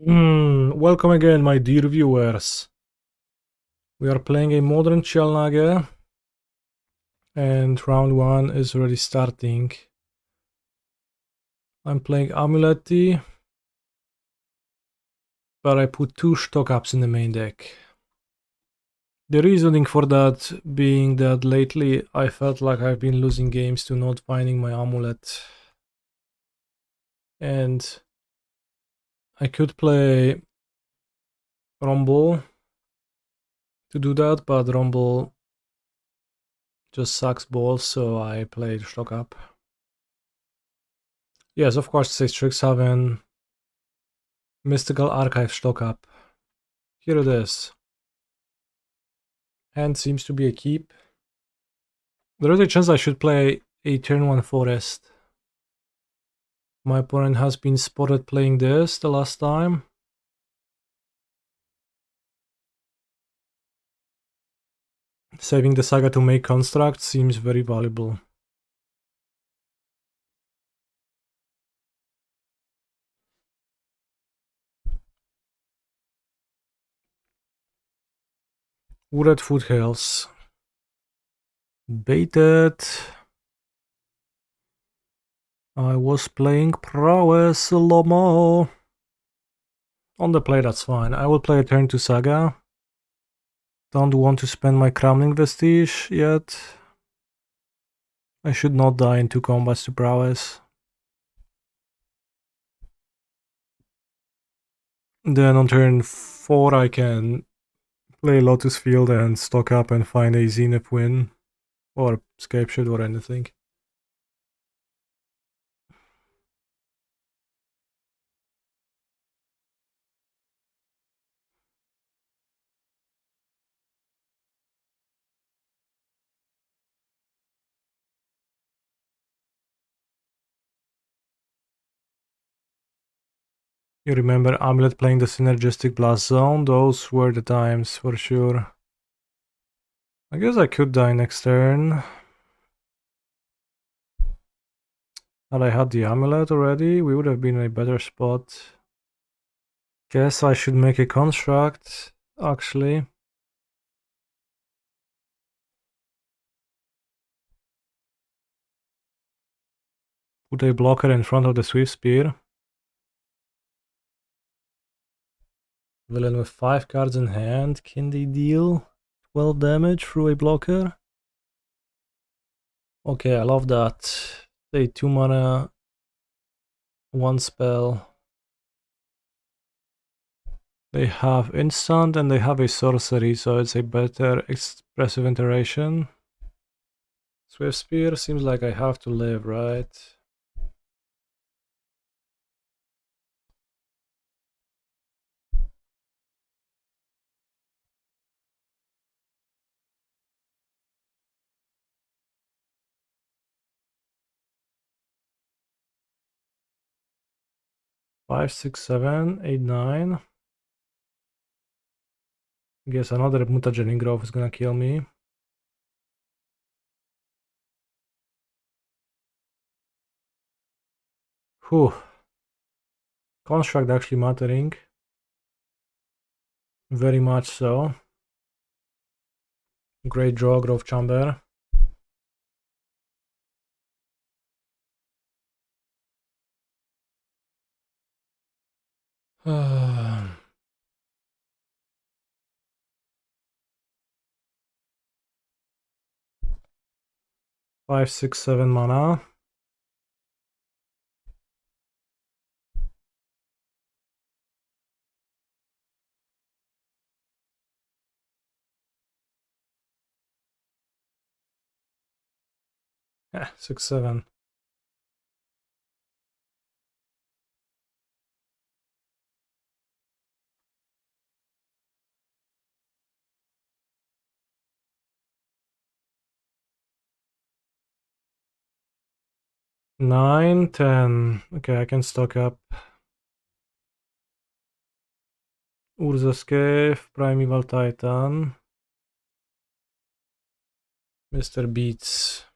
Welcome again, my dear viewers. We are playing a modern Chelnage, and round 1 is already starting. I'm playing Amulet, but I put 2 stock ups in the main deck. The reasoning for that being that lately I felt like I've been losing games to not finding my Amulet. And I could play Rumble to do that, but Rumble just sucks balls, so I played stock up. Yes, of course, it's a Strixhaven Mystical Archive stock up. Here it is. Hand seems to be a keep. There is a chance I should play a turn 1 forest. My opponent has been spotted playing this the last time. Saving the Saga to make construct seems very valuable. Wooded Foothills. Baited. I was playing Prowess Lomo. On the play, that's fine. I will play a turn to Saga. Don't want to spend my Crumbling Vestige yet. I should not die in 2 combats to Prowess. Then on turn 4 I can play Lotus Field and stock up and find a Zenith win. Or Scapeshift or anything. You remember Amulet playing the Synergistic Blast Zone? Those were the times for sure. I guess I could die next turn. Had I had the Amulet already, we would have been in a better spot. Guess I should make a construct, actually. Put a blocker in front of the Swift Spear. Villain with 5 cards in hand, can they deal 12 damage through a blocker? Okay, I love that. A 2 mana, 1 spell. They have instant and they have a sorcery, so it's a better expressive iteration. Swift Spear seems like I have to live, right? Five, 6, 7, 8, 9. I guess another mutagenic growth is gonna kill me. Whew. Construct actually mattering. Very much so. Great draw, Growth Chamber. Five, 6, 7 mana. Yeah, 6, 7. Nine, 10. Okay, I can stock up. Urza Cave, Primeval Titan. Mr. Beats.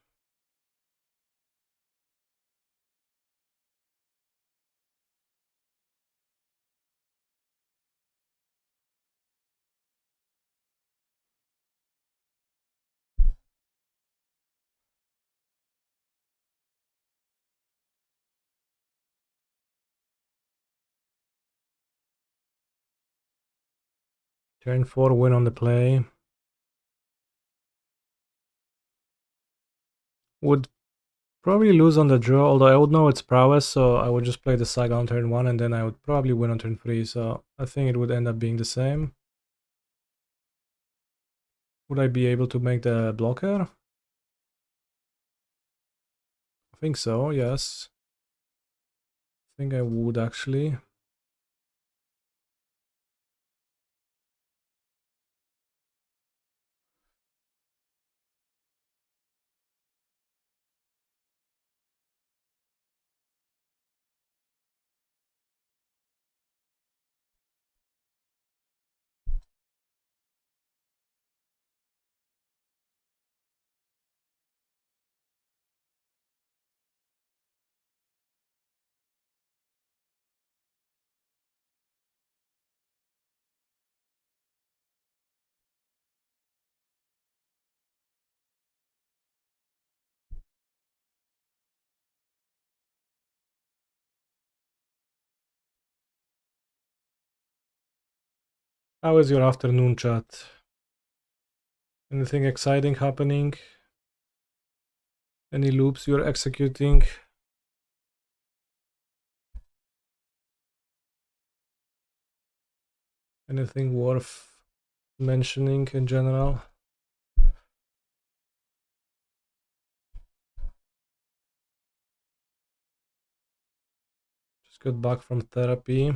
Turn 4 win on the play. Would probably lose on the draw, although I would know its prowess, so I would just play the Saga on turn 1 and then I would probably win on turn 3, so I think it would end up being the same. Would I be able to make the blocker? I think so, yes. I think I would actually. How is your afternoon, chat? Anything exciting happening? Any loops you're executing? Anything worth mentioning in general? Just got back from therapy.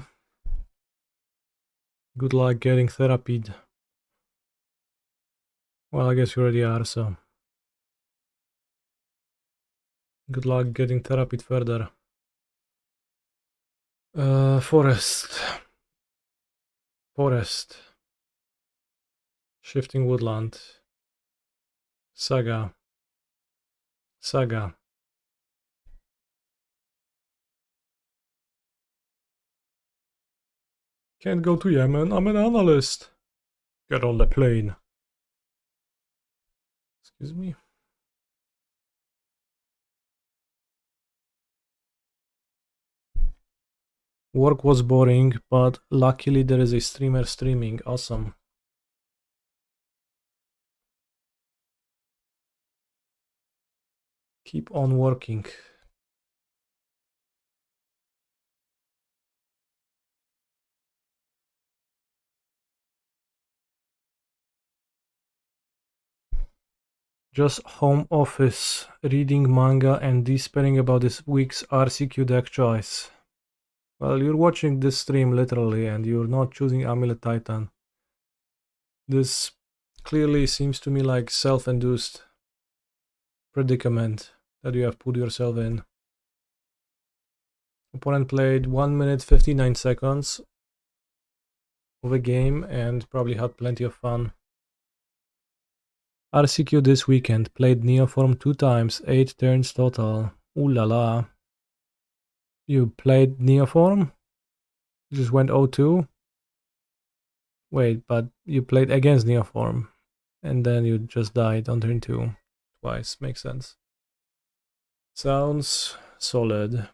Good luck getting therapied. Well, I guess you already are, so. Good luck getting therapied further. Forest. Shifting Woodland. Saga. Can't go to Yemen, I'm an analyst. Get on the plane. Excuse me. Work was boring, but luckily there is a streamer streaming. Awesome. Keep on working. Just home office, reading manga and despairing about this week's RCQ deck choice. Well, you're watching this stream literally and you're not choosing Amulet Titan. This clearly seems to me like self-induced predicament that you have put yourself in. Opponent played 1 minute 59 seconds of a game and probably had plenty of fun. RCQ this weekend, played Neoform 2 times, 8 turns total. Ooh la la. You played Neoform? You just went 0-2? Wait, but you played against Neoform, and then you just died on turn 2 twice. Makes sense. Sounds solid.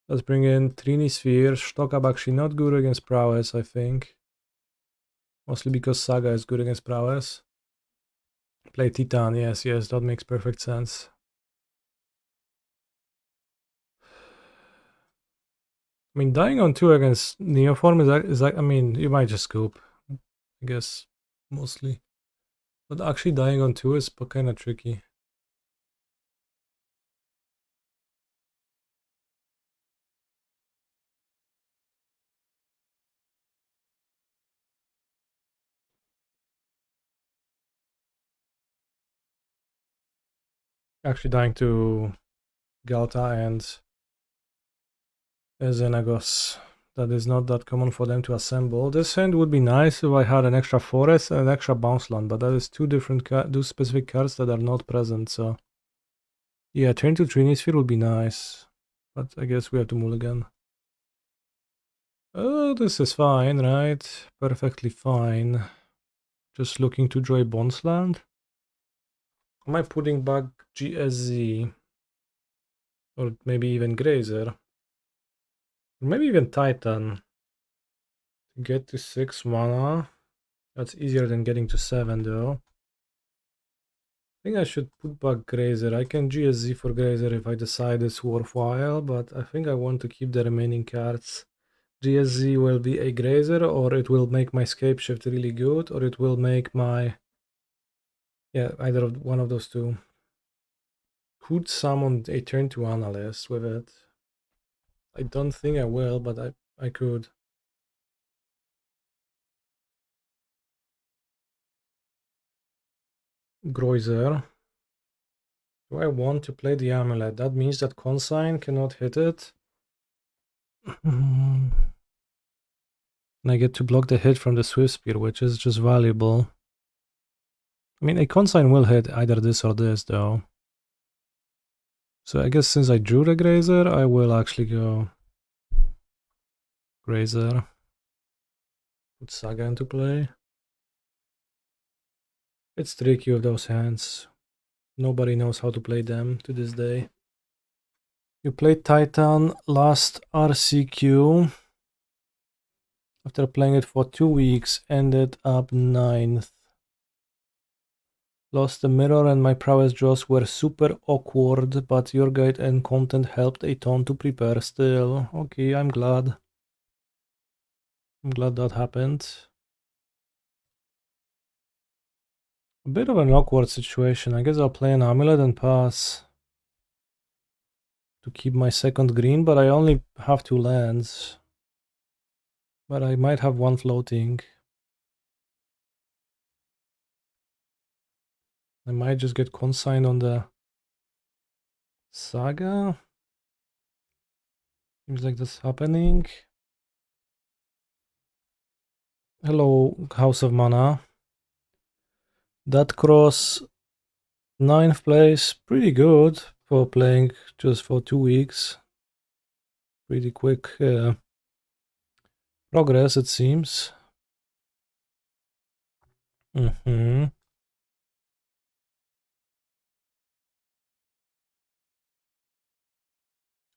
Let's bring in Trini Sphere. Stockab actually not good against prowess, I think. Mostly because Saga is good against prowess. Play Titan, yes, that makes perfect sense. I mean, dying on 2 against Neoform is like, I mean, you might just scoop, I guess, mostly. But actually dying on 2 is kind of tricky. Actually dying to Galta and Xenagos. That is not that common for them to assemble. This hand would be nice if I had an extra forest and an extra bounce land, but that is two specific cards that are not present, so... Yeah, turn to Trinisphere would be nice, but I guess we have to mulligan. Oh, this is fine, right? Perfectly fine. Just looking to draw a bounce land. Am I putting back GSZ? Or maybe even Grazer? Or maybe even Titan. To get to 6 mana That's easier than getting to 7 though. I think I should put back Grazer. I can GSZ for Grazer if I decide it's worthwhile, but I think I want to keep the remaining cards. GSZ will be a Grazer, or it will make my Scapeshift really good, or it will make my... yeah, either of one of those two. Could summon a turn to Analyst with it. I don't think I will, but I could. Grazer. Do I want to play the Amulet? That means that Consign cannot hit it. And I get to block the hit from the Swift Spear, which is just valuable. I mean, a Consign will hit either this or this, though. So I guess since I drew the Grazer, I will actually go Grazer. Put Saga into play. It's tricky with those hands. Nobody knows how to play them to this day. You played Titan last RCQ. After playing it for 2 weeks, ended up 9th. Lost the mirror and my prowess draws were super awkward, but your guide and content helped a ton to prepare still. Okay, I'm glad. I'm glad that happened. A bit of an awkward situation. I guess I'll play an Amulet and pass to keep my second green, but I only have 2 lands. But I might have 1 floating. I might just get consigned on the Saga. Seems like that's happening. Hello, House of Mana. That cross 9th place, pretty good for playing just for 2 weeks. Pretty quick progress, it seems.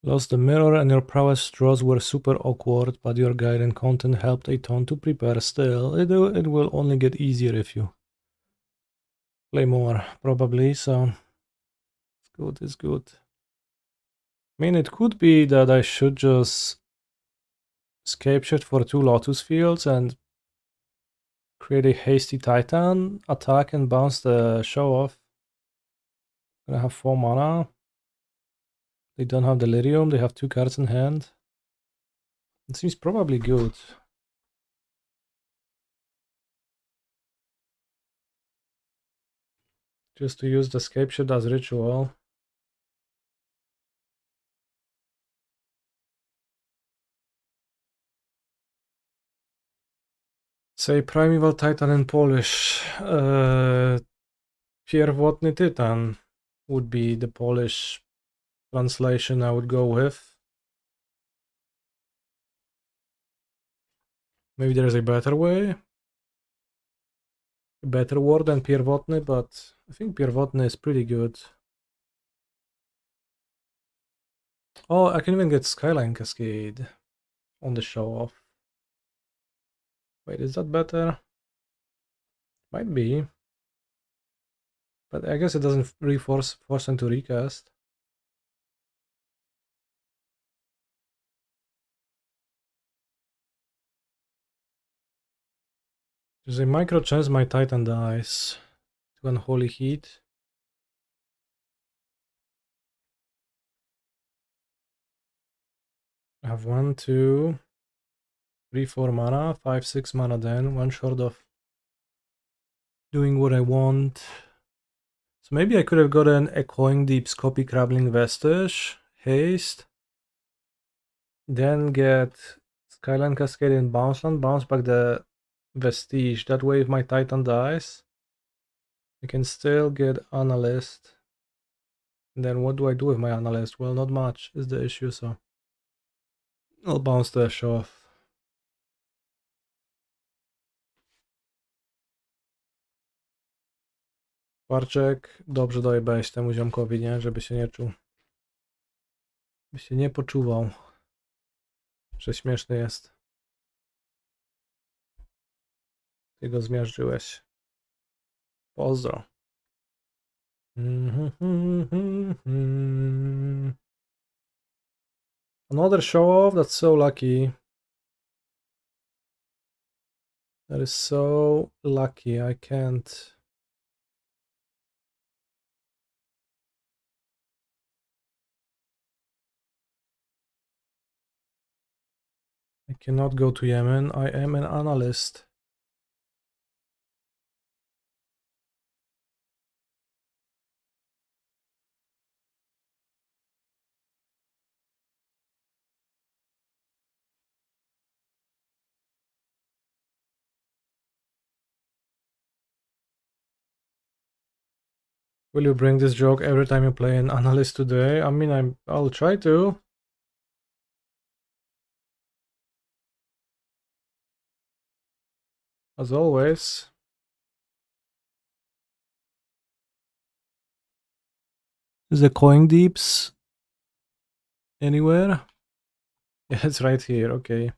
Lost the mirror and your prowess draws were super awkward, but your guide and content helped a ton to prepare still. It will only get easier if you play more, probably, so it's good, it's good. I mean, it could be that I should just Scapeshift for 2 Lotus Fields and create a hasty Titan, attack and bounce the show off. Gonna have 4 mana. They don't have Delirium, they have 2 cards in hand. It seems probably good. Just to use the Scapeshift as ritual. Say Primeval Titan in Polish. Pierwotny Tytan would be the Polish translation I would go with. Maybe there's a better way. A better word than Pierwotny, but I think Pierwotny is pretty good. Oh, I can even get Skyline Cascade on the show off. Wait, is that better? Might be. But I guess it doesn't force them to recast. There's a micro chance my Titan dies to Unholy Heat. I have 1, 2, 3, 4 mana, 5, 6 mana then, 1 short of doing what I want. So maybe I could have gotten Echoing Deep's copy Crumbling Vestige, haste, then get Skyline Cascade and bounce land, bounce back the Vestige. That way if my Titan dies, I can still get Analyst. And then what do I do with my Analyst? Well, not much is the issue, so I'll bounce the show off. Parczek dobrze dojebałeś temu ziomkowi, nie? Żeby się nie czuł. By się nie poczuwał, że śmieszny jest. Ty go zmiażdżyłeś. Pozdro. Another show off, that's so lucky. That is so lucky, I can't. I cannot go to Yemen, I am an analyst. Will you bring this joke every time you play an analyst today? I mean, I'll try to. As always. Is the coin deeps anywhere? Yeah, it's right here, okay.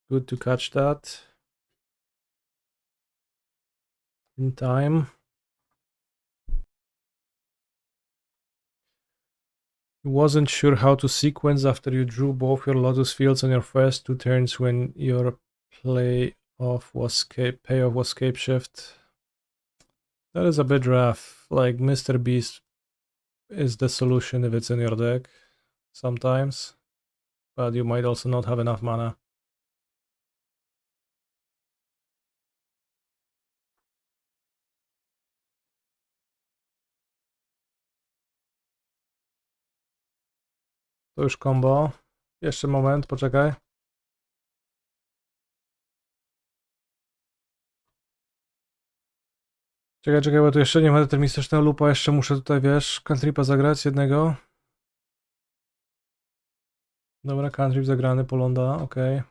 Good to catch that. In time. Wasn't sure how to sequence after you drew both your Lotus Fields on your first 2 turns when your payoff was Scapeshift. That is a bit rough. Like, Mr. Beast is the solution if it's in your deck sometimes, but you might also not have enough mana. To już combo. Jeszcze moment, poczekaj. Czekaj, bo tu jeszcze nie ma deterministycznego lupa, jeszcze muszę tutaj, wiesz, cantripa zagrać jednego. Dobra, cantrip zagrany, Polonda, okej.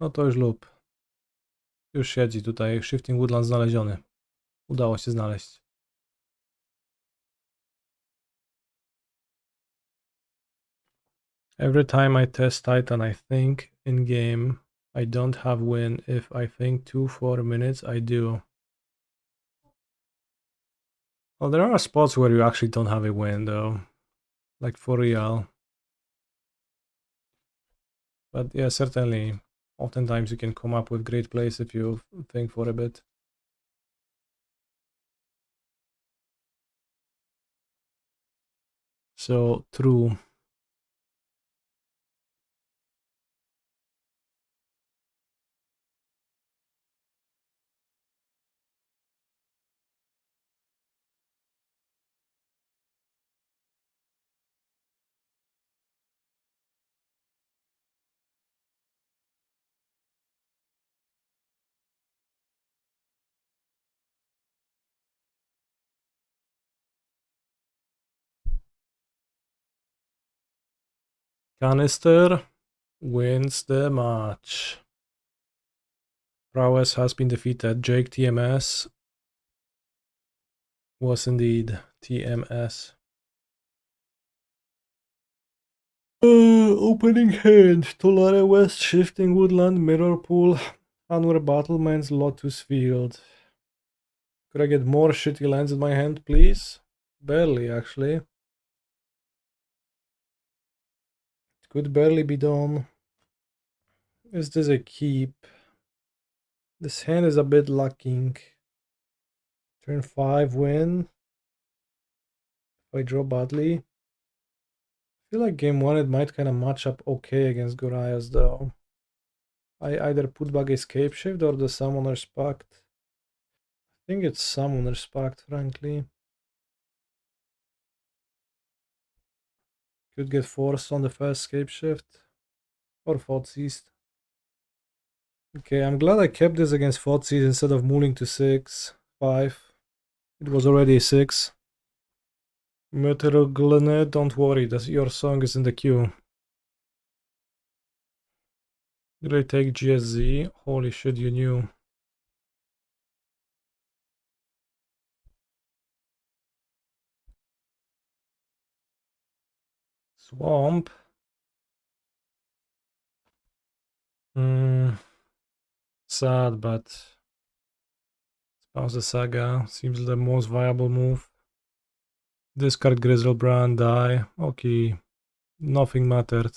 No to już lup. Już siedzi tutaj, Shifting Woodland znaleziony. Udało się znaleźć. Every time I test Titan, I think in game I don't have win. If I think 2-4 minutes, I do. Well, there are spots where you actually don't have a win, though. Like for real. But yeah, certainly. Oftentimes you can come up with great plays if you think for a bit. So, true. Canister wins the match. Prowess has been defeated. Jake TMS was indeed TMS. Opening hand. Tolaria West, Shifting Woodland, Mirrorpool, Hanweir Battlements, Lotus Field. Could I get more shitty lands in my hand, please? Barely, actually. It could barely be done. Is this a keep? This hand is a bit lacking. Turn 5 win. If I draw badly. I feel like game 1 it might kind of match up okay against Gorias though. I either put back Scapeshift or the Summoner's Pact. I think it's Summoner's Pact, frankly. Could get forced on the first Scapeshift. Or Thoughtseized. Okay, I'm glad I kept this against Thoughtseize instead of moving to 6, 5. It was already 6. Meteoroglene, don't worry, your song is in the queue. Did I take GSZ? Holy shit, you knew. Swamp. Sad, but spouse the Saga seems the most viable move. Discard Griselbrand, die. Okay, nothing mattered.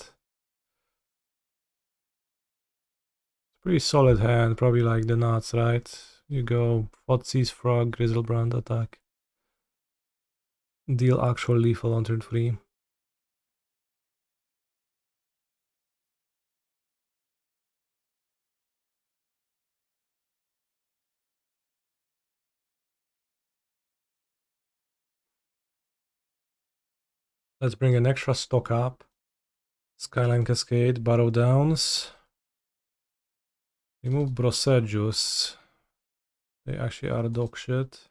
Pretty solid hand, probably like the nuts, right? You go Thoughtseize Frog, Griselbrand attack. Deal actual lethal on turn 3. Let's bring an extra stock up. Skyline Cascade, Barrow Downs. Remove Boseijus. They actually are dog shit.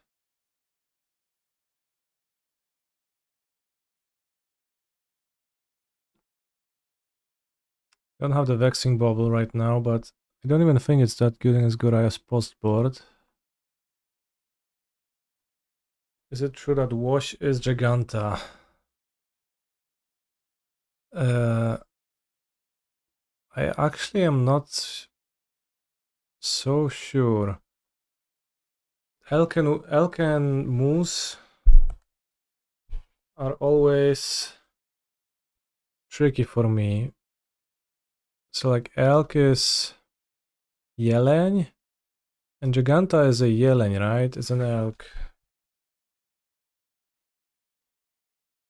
Don't have the Vexing Bubble right now, but I don't even think it's that good as good as post board. Is it true that Wash is Giganta? I actually am not so sure. Elk and Moose are always tricky for me. So like Elk is Jeleń, and Giganta is a Jeleń, right? It's an Elk.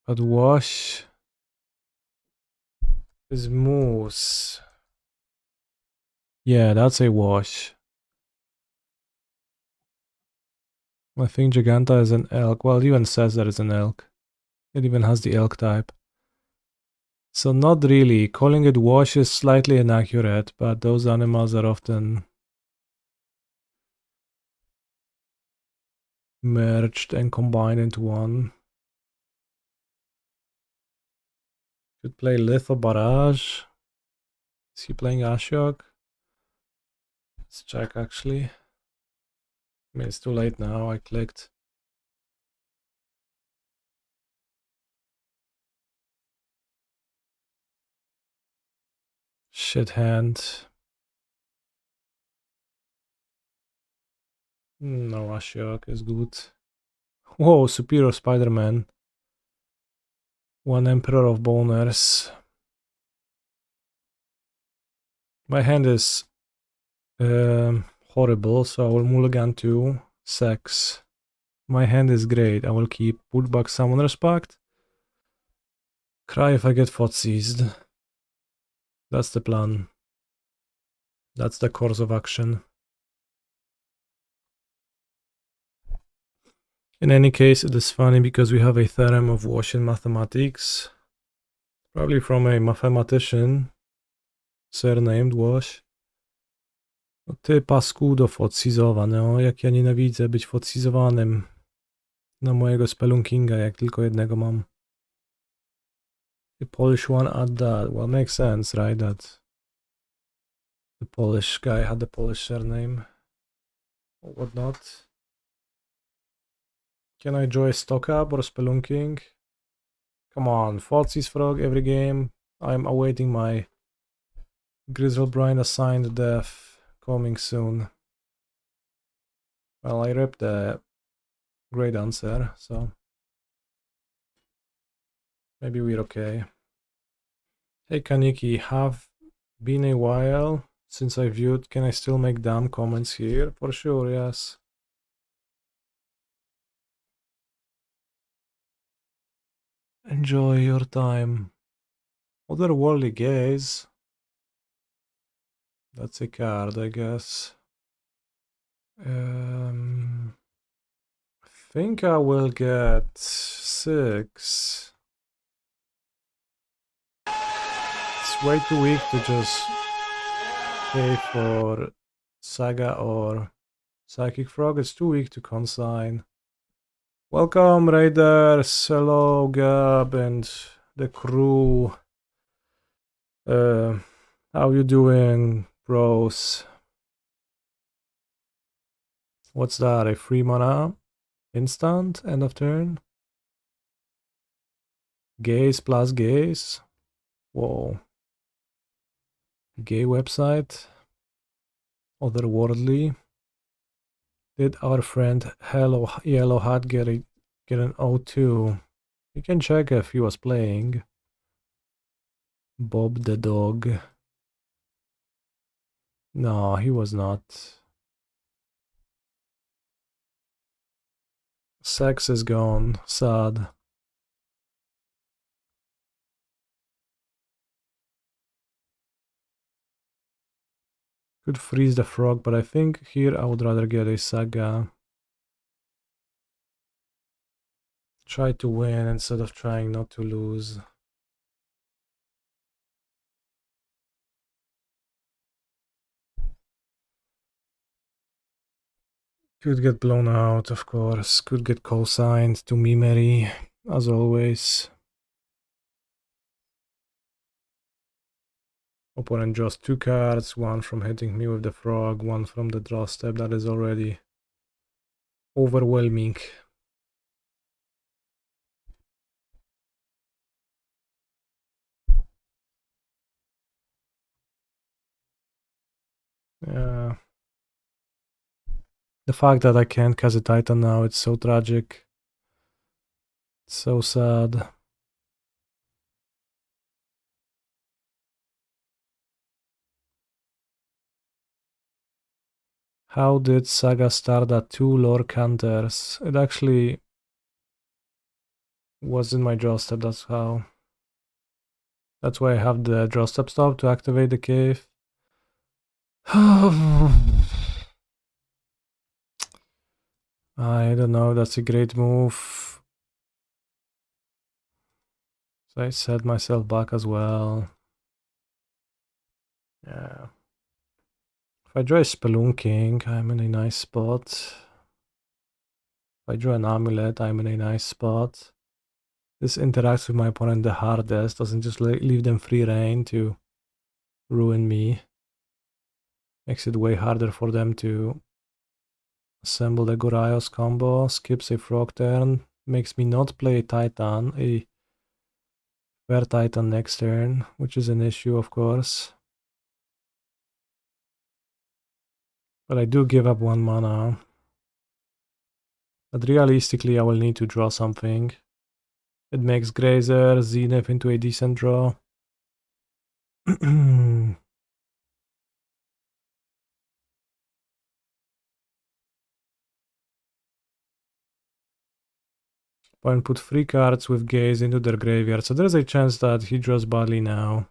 But Wash is Moose. Yeah, that's a Wash. I think Giganta is an Elk. Well, it even says that it's an Elk. It even has the Elk type. So not really. Calling it Wash is slightly inaccurate, but those animals are often merged and combined into one. Could play Lithomantic Barrage. Is he playing Ashiok? Let's check actually. I mean, it's too late now. I clicked. Shit hand. No, Ashiok is good. Whoa, Superior Spider-Man. One Emperor of Boners. My hand is horrible, so I will mulligan to Sex. My hand is great. I will keep Put back Summoner's Pact. Cry if I get Thoughtseized. That's the plan. That's the course of action. In any case, it is funny because we have a theorem of Wash in mathematics. Probably from a mathematician surnamed Wash. No ty paskudo focizowane, o jak ja nienawidzę być focizowanym na mojego Spelunkinga, jak tylko jednego mam. The Polish one at that. Well, makes sense, right? That the Polish guy had the Polish surname or whatnot. Can I enjoy Stock Up or Spelunking? Come on, Falsies Frog every game. I'm awaiting my Griselbrand assigned death coming soon. Well, I ripped the great answer, so maybe we're okay. Hey Kaniki, have been a while since I viewed. Can I still make damn comments here? For sure, yes. Enjoy your time. Otherworldly Gaze. That's a card, I guess. I think I will get 6. It's way too weak to just pay for Saga or Psychic Frog. It's too weak to consign. Welcome, Raiders. Hello, Gab and the crew. How you doing, bros? What's that? A free mana? Instant? End of turn? Gaze plus gaze? Whoa. Gay website. Otherworldly. Did our friend Hello Yellow Hat get an O2? You can check if he was playing. Bob the dog. No, he was not. Sex is gone. Sad. Could freeze the frog, but I think here I would rather get a Saga. Try to win instead of trying not to lose. Could get blown out, of course. Could get co-signed to Memory, as always. Opponent draws 2 cards, one from hitting me with the frog, one from the draw step. That is already overwhelming. Yeah. The fact that I can't cast a Titan now, it's so tragic. It's so sad. How did Saga start at 2 lore counters? It actually was in my draw step, that's how. That's why I have the draw step stop to activate the cave. I don't know, that's a great move. So I set myself back as well. Yeah. If I draw a Spelunking, I'm in a nice spot. If I draw an Amulet, I'm in a nice spot. This interacts with my opponent the hardest, doesn't just leave them free reign to ruin me. Makes it way harder for them to assemble the Goraios combo, skips a frog turn, makes me not play a Titan, a fair Titan next turn, which is an issue, of course. But I do give up 1 mana. But realistically, I will need to draw something. It makes Grazer, Zenith into a decent draw. Opponent put 3 cards with Gaze into their graveyard, so there's a chance that he draws badly now.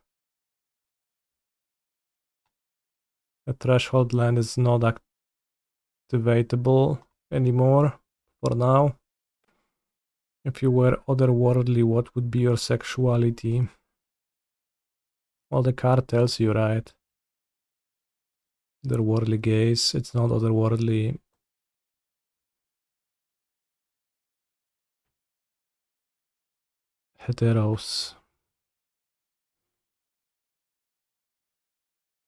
A threshold land is not activatable anymore for now. If you were otherworldly, what would be your sexuality? Well, the card tells you, right? Otherworldly gaze, it's not otherworldly. Heteros.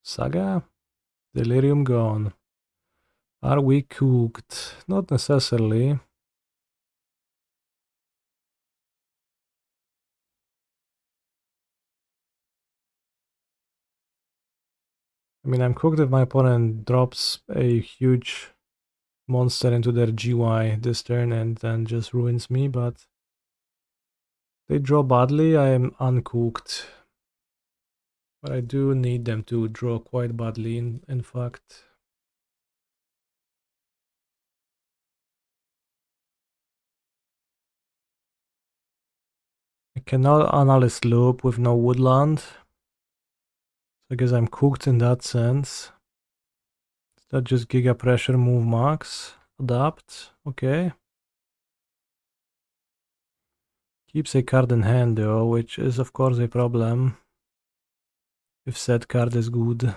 Saga? Delirium gone. Are we cooked? Not necessarily. I mean, I'm cooked if my opponent drops a huge monster into their GY this turn and then just ruins me, but they draw badly, I am uncooked. But I do need them to draw quite badly, in fact. I cannot analyst loop with no woodland. So I guess I'm cooked in that sense. Is that just Giga Pressure, move max, adapt, okay. Keeps a card in hand though, which is of course a problem. If said card is good.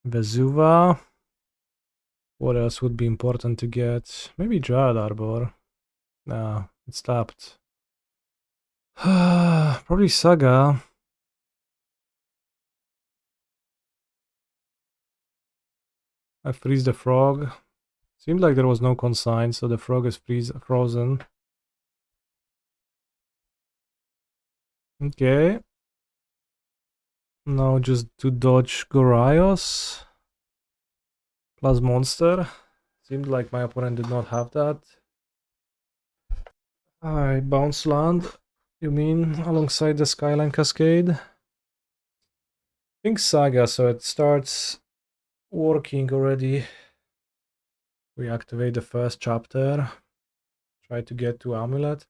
Vesuva. What else would be important to get? Maybe Dryad Arbor. Nah, it's tapped. Probably Saga. I freeze the frog. Seemed like there was no consign, so the frog is frozen. Okay. Now just to dodge Goraios. Plus monster. Seemed like my opponent did not have that. I bounce land. You mean alongside the Skyline Cascade? I think Saga, so it starts working already. We activate the first chapter. Try to get to Amulet.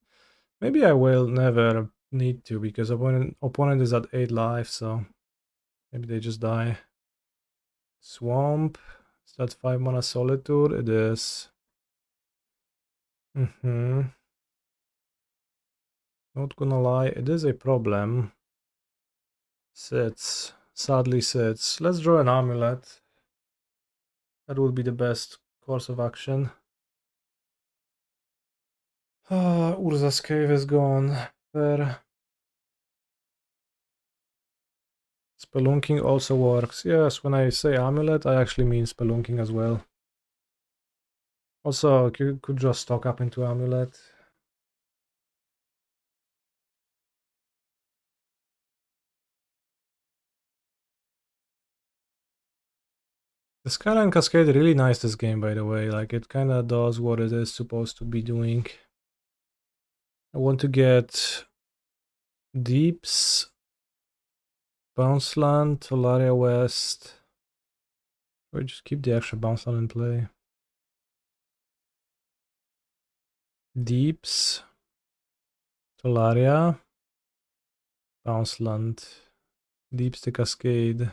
Maybe I will never need to because opponent is at 8 life, so maybe they just die. Swamp. Is that 5 mana Solitude? It is. Not gonna lie, it is a problem. Sits. Sadly sits. Let's draw an Amulet. That would be the best course of action. Urza's cave is gone. There. Spelunking also works. Yes, when I say Amulet, I actually mean Spelunking as well. Also, you could just stock up into Amulet. The Skyline Cascade really nice this game, by the way. Like, it kind of does what it is supposed to be doing. I want to get Deeps, Bounce Land, Tolaria West. Or just keep the extra Bounce Land in play. Deeps, Tolaria, Bounce Land, Deeps the Cascade,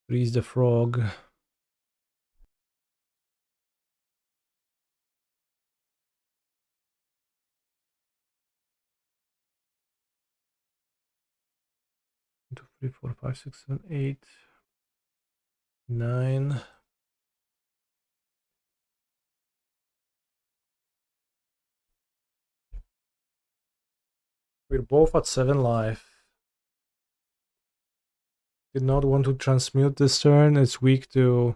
Freeze the Frog. Two, three, 4, 5, 6, 7, 8, 9. We're both at 7 life. Did not want to transmute this turn. It's weak to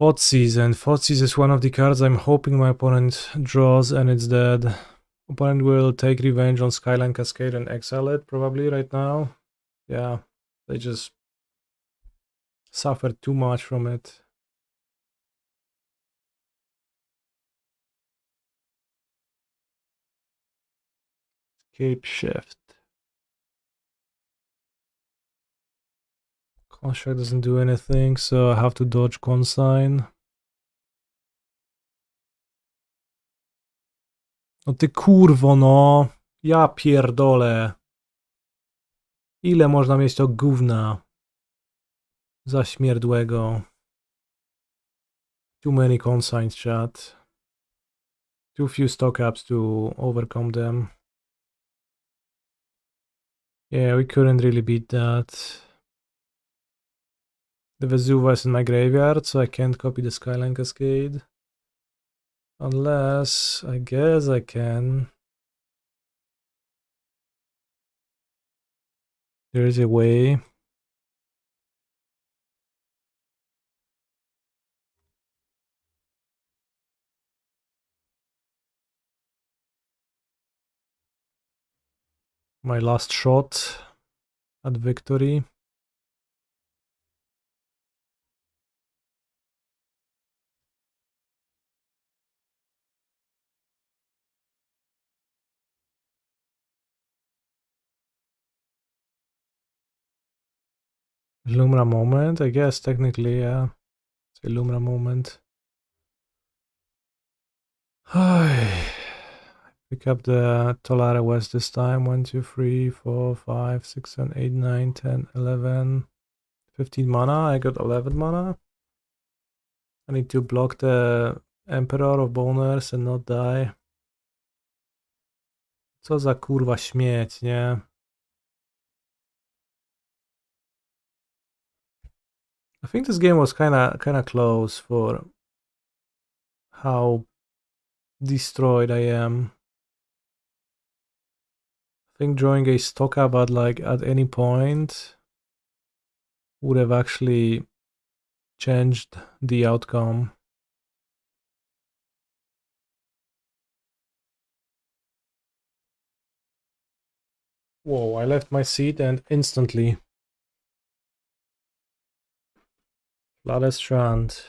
Thoughtseize, and Thoughtseize is one of the cards I'm hoping my opponent draws, and it's dead. Opponent will take revenge on Skyline Cascade and exile it probably right now. Yeah, they just suffered too much from it. Scapeshift. Construct doesn't do anything, so I have to dodge consign. No ty kurwo no! Ja pierdolę! Ile można mieć to gówna? Zaśmierdłego. Too many consigns, chat. Too few stock ups to overcome them. Yeah, we couldn't really beat that. The Vesuva is in my graveyard, so I can't copy the Skyline Cascade. Unless, I guess I can. There is a way. My last shot at victory. Lumra moment, I guess technically, yeah. It's a Lumra moment. Pick up the Tolaria West this time. 1, 2, 3, 4, 5, 6, 7, 8, 9, 10, 11, 15 mana. I got 11 mana. I need to block the Emperor of Boners and not die. Co za kurwa śmieć, nie? I think this game was kinda close for how destroyed I am. I think drawing a stock up at any point would have actually changed the outcome. Whoa, I left my seat and instantly. Flooded Strand.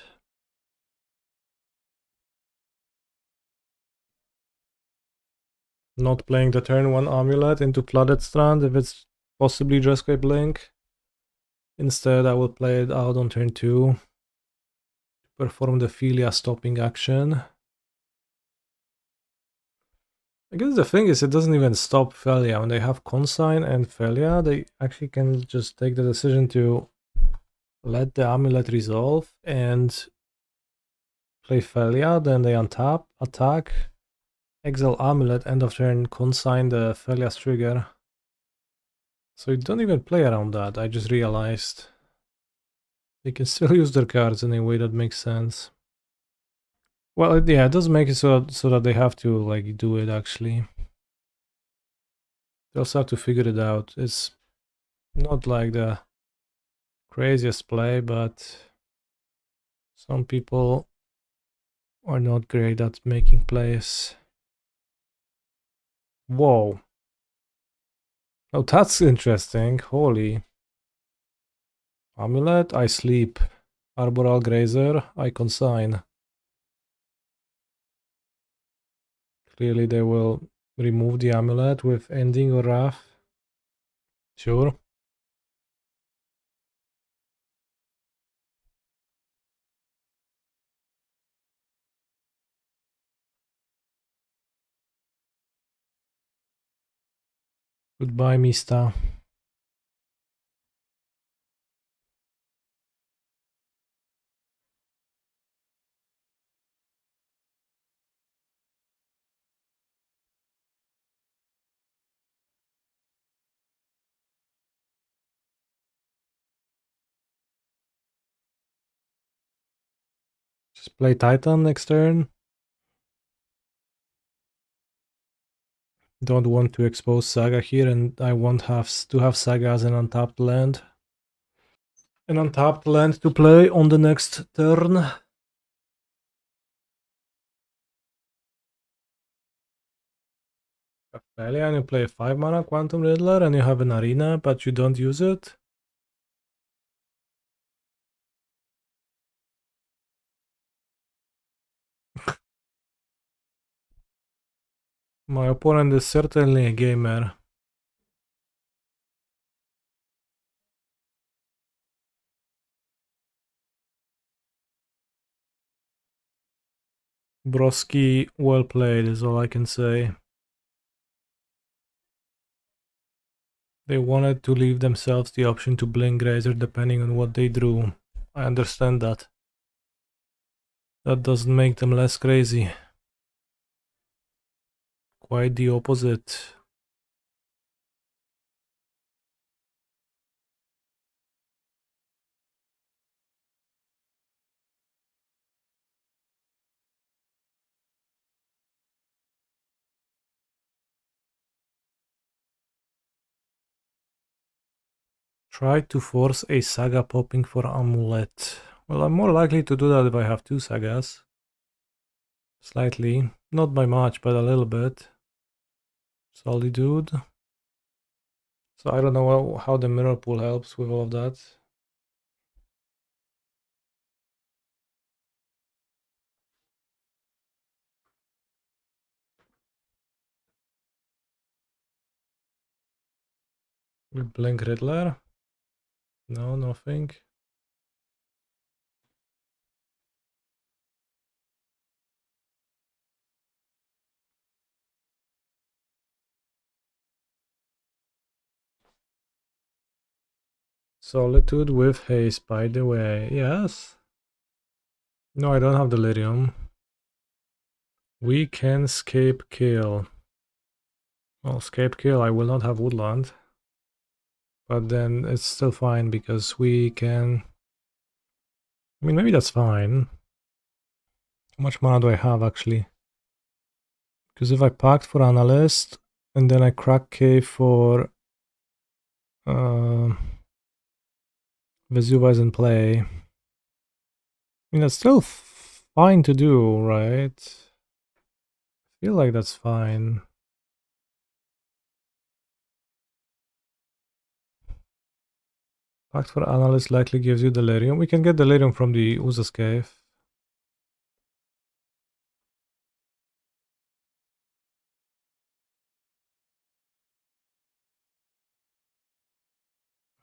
Not playing the turn 1 Amulet into Flooded Strand if it's possibly Jeskai Blink. Instead, I will play it out on turn 2. Perform the Philia stopping action. I guess the thing is, it doesn't even stop Philia. When they have Consign and Philia, they actually can just take the decision to let the Amulet resolve and play Philia, then they untap, attack, exile Amulet, end of turn, consign the Philia's trigger. So you don't even play around that, I just realized. They can still use their cards in a way that makes sense. Well, yeah, it does make it so that they have to, like, do it, actually. They also have to figure it out. It's not like the craziest play, but some people are not great at making plays. Whoa. Oh, that's interesting. Holy. Amulet, I sleep. Arboreal Grazer, I consign. Clearly they will remove the amulet with ending or wrath. Sure. Goodbye, Mista. Just play Titan next turn. Don't want to expose Saga here, and I want to have Saga as an untapped land. An untapped land to play on the next turn. Ophelia, and you play a 5 mana Quantum Riddler, and you have an arena, but you don't use it. My opponent is certainly a gamer. Broski, well played is all I can say. They wanted to leave themselves the option to blink Grazer depending on what they drew. I understand that. That doesn't make them less crazy. Quite the opposite. Try to force a Saga popping for Amulet. Well, I'm more likely to do that if I have 2 Sagas. Slightly. Not by much, but a little bit. Solitude. So I don't know how the Mirrorpool helps with all of that. We blink Riddler. No, nothing. Solitude with haste, by the way. Yes. No, I don't have Delirium. We can Scape Kill. Well, Scape Kill, I will not have Woodland. But then it's still fine because we can... I mean, maybe that's fine. How much mana do I have, actually? Because if I Pact for Analyst, and then I crack Cave for... Vesuva is in play. mean, that's still fine to do, right? I feel like that's fine. Pact for Analyst likely gives you Delirium. We can get Delirium from the Urza's Cave.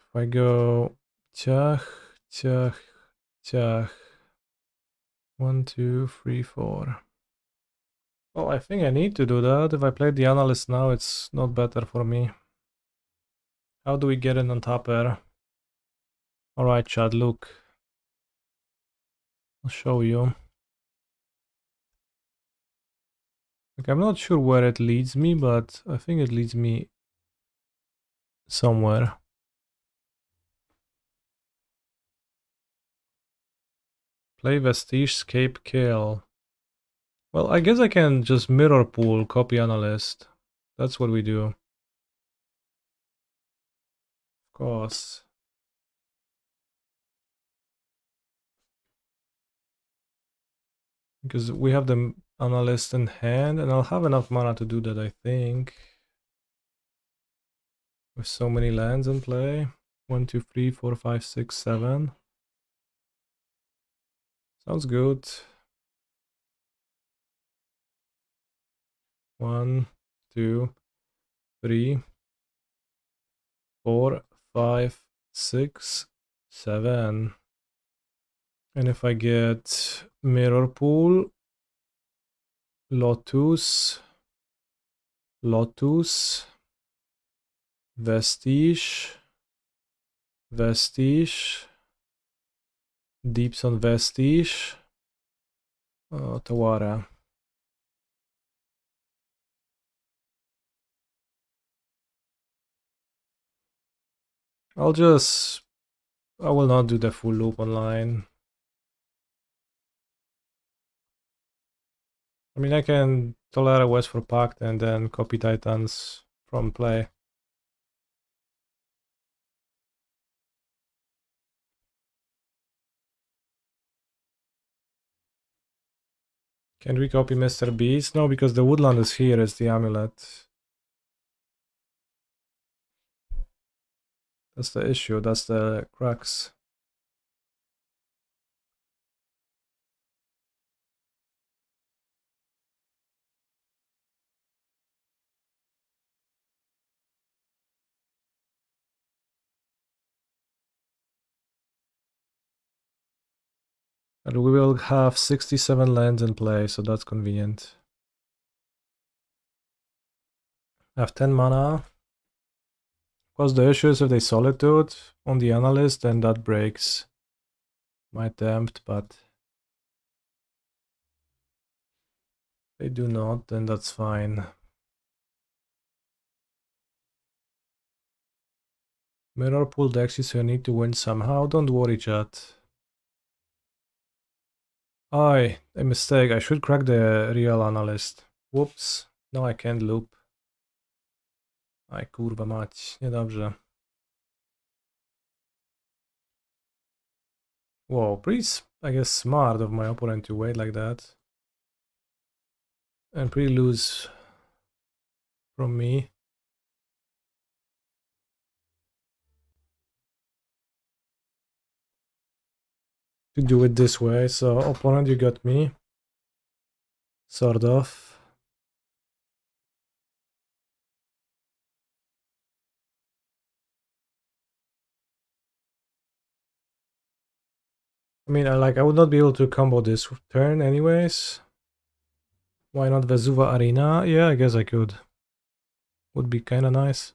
If I go Chach, Chach, Chach. 1, 2, 3, 4. Well, I think I need to do that. If I play the Analyst now, it's not better for me. How do we get in on top air? Alright, Chad, look. I'll show you. Like, I'm not sure where it leads me, but I think it leads me somewhere. Play Vestige, Scape, Kill. Well, I guess I can just Mirrorpool, copy Analyst. That's what we do. Of course. Because we have the Analyst in hand, and I'll have enough mana to do that, I think. With so many lands in play. 1, 2, 3, 4, 5, 6, 7. Sounds good. 1, 2, 3, 4, 5, 6, 7. And if I get Mirrorpool, Lotus, Vestige, Deeps on Vestige, Otawara. I will not do the full loop online. I mean, I can Tolaria West for Pact and then copy Titans from play. Can we copy Mr. Beast? No, because the woodland is here as the amulet. That's the issue, that's the crux. And we will have 67 lands in play, so that's convenient. I have 10 mana. Of course, the issue is if they Solitude on the Analyst, then that breaks my attempt, but they do not, then that's fine. Mirrorpool decks you, so you need to win somehow. Don't worry, chat. A mistake. I should crack the real Analyst. Whoops. No, I can't loop. Aj, kurwa mać. Niedobrze. Whoa, pretty, I guess, smart of my opponent to wait like that. And pretty loose from me. To do it this way, so opponent, you got me. Sort of. I mean, I would not be able to combo this turn anyways. Why not Vesuva Arena? Yeah, I guess I could. Would be kinda nice.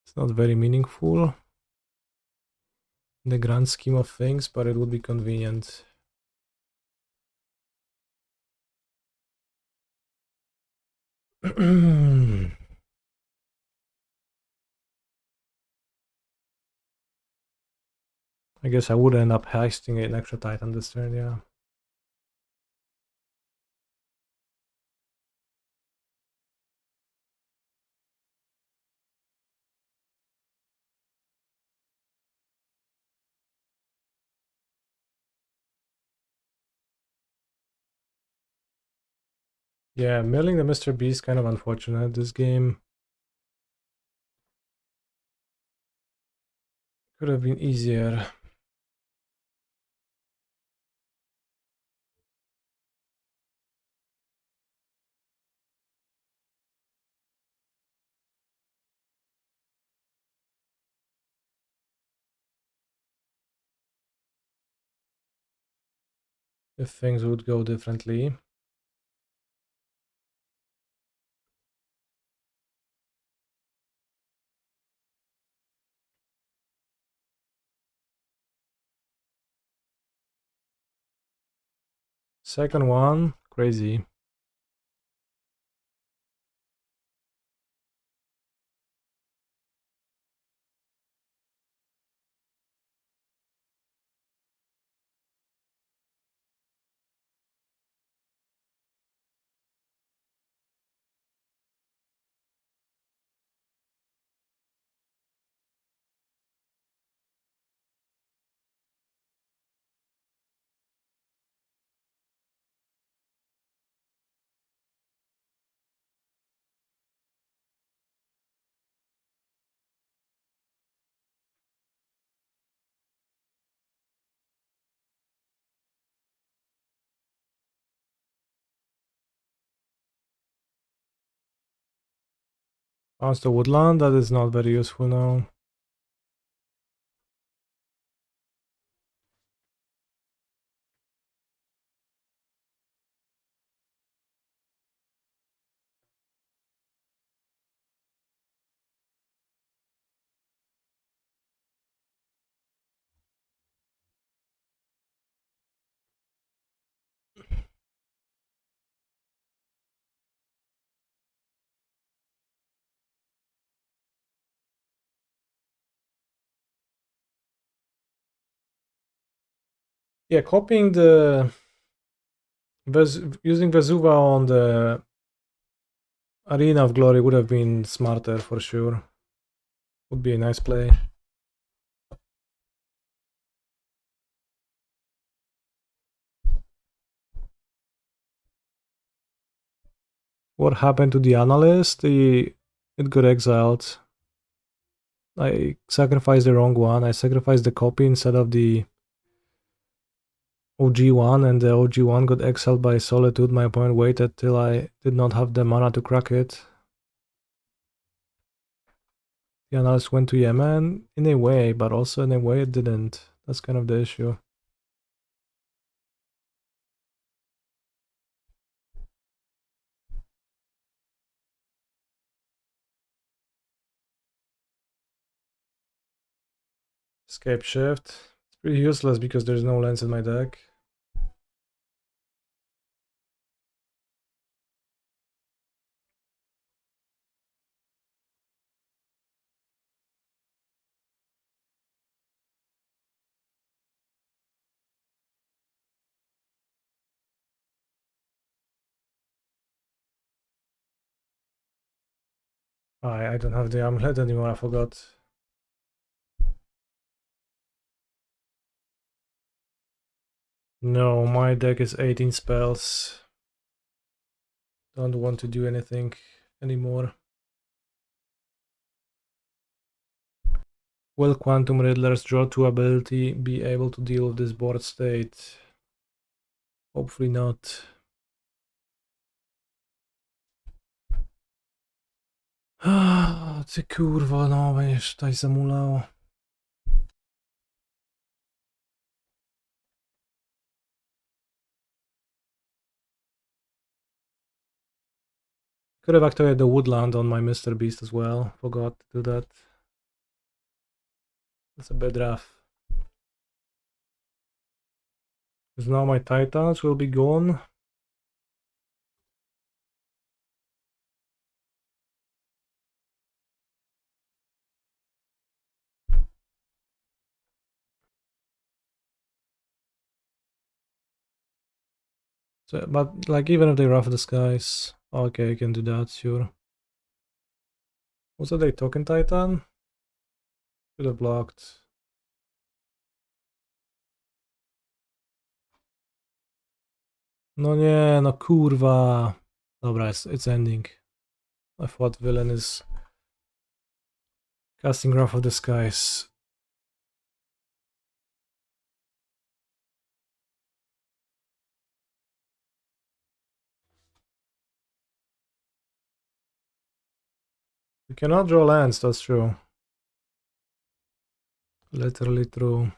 It's not very meaningful in the grand scheme of things, but it would be convenient. I guess I would end up hasting an extra Titan this turn, yeah. Yeah, milling the Mr. Beast kind of unfortunate this game. Could have been easier. If things would go differently. Second one, crazy. Bounce the woodland, that is not very useful now. Yeah, copying the using Vesuva on the Arena of Glory would have been smarter for sure. Would be a nice play. What happened to the Analyst? It got exiled. I sacrificed the wrong one. I sacrificed the copy instead of the OG one, and the OG one got exiled by Solitude. My opponent waited till I did not have the mana to crack it. The Analyst went to Yemen in a way, but also in a way it didn't. That's kind of the issue. Scapeshift. It's pretty useless because there's no lands in my deck. I don't have the Amulet anymore, I forgot. No, my deck is 18 spells. Don't want to do anything anymore. Will Quantum Riddler's draw 2 ability be able to deal with this board state? Hopefully not. Ty kurwa, no będziesz tutaj zamulał. Could have activated the Woodland on my Mr. Beast as well. Forgot to do that. That's a bit rough. Because now my Titans will be gone. So, but like even if they rough the skies, okay, I can do that, sure. Was that a token Titan? Could have blocked. No nie, no kurwa. Dobra, it's ending. I thought villain is casting Wrath of the Skies. You cannot draw lands, that's true. Literally true.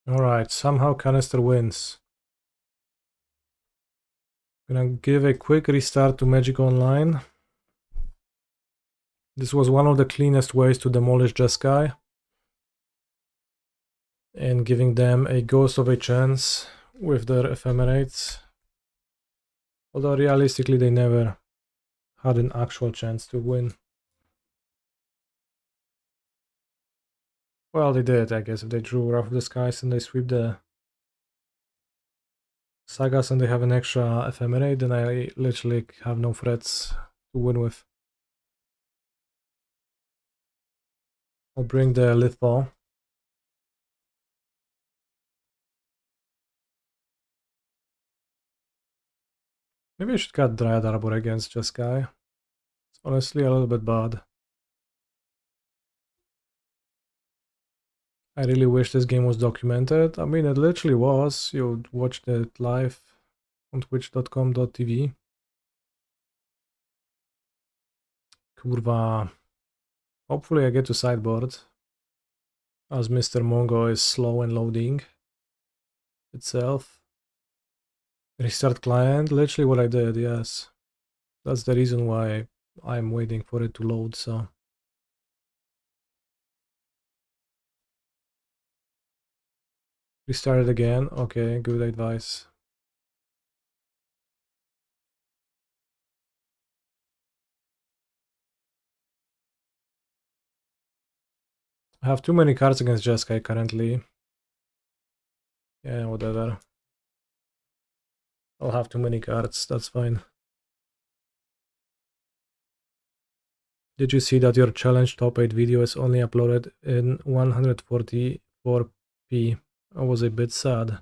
Alright, somehow Canister wins. Gonna give a quick restart to Magic Online. This was one of the cleanest ways to demolish Jeskai. And giving them a ghost of a chance with their ephemerates. Although realistically they never had an actual chance to win. Well, they did, I guess, if they drew Wrath of the Skies and they sweep the Sagas and they have an extra ephemerate, then I literally have no threats to win with. I'll bring the Litho. Maybe I should cut Dryad Arbor against Jeskai. It's honestly a little bit bad. I really wish this game was documented. I mean, it literally was. You watched it live on twitch.com.tv. Kurwa. Hopefully I get to sideboard, as Mr. Mongo is slow and loading itself. Restart client, literally what I did, yes. That's the reason why I'm waiting for it to load, so. Restart it again, okay, good advice. I have too many cards against Jeskai currently. Yeah, whatever. I'll have too many cards, that's fine. Did you see that your challenge top 8 video is only uploaded in 144p? I was a bit sad.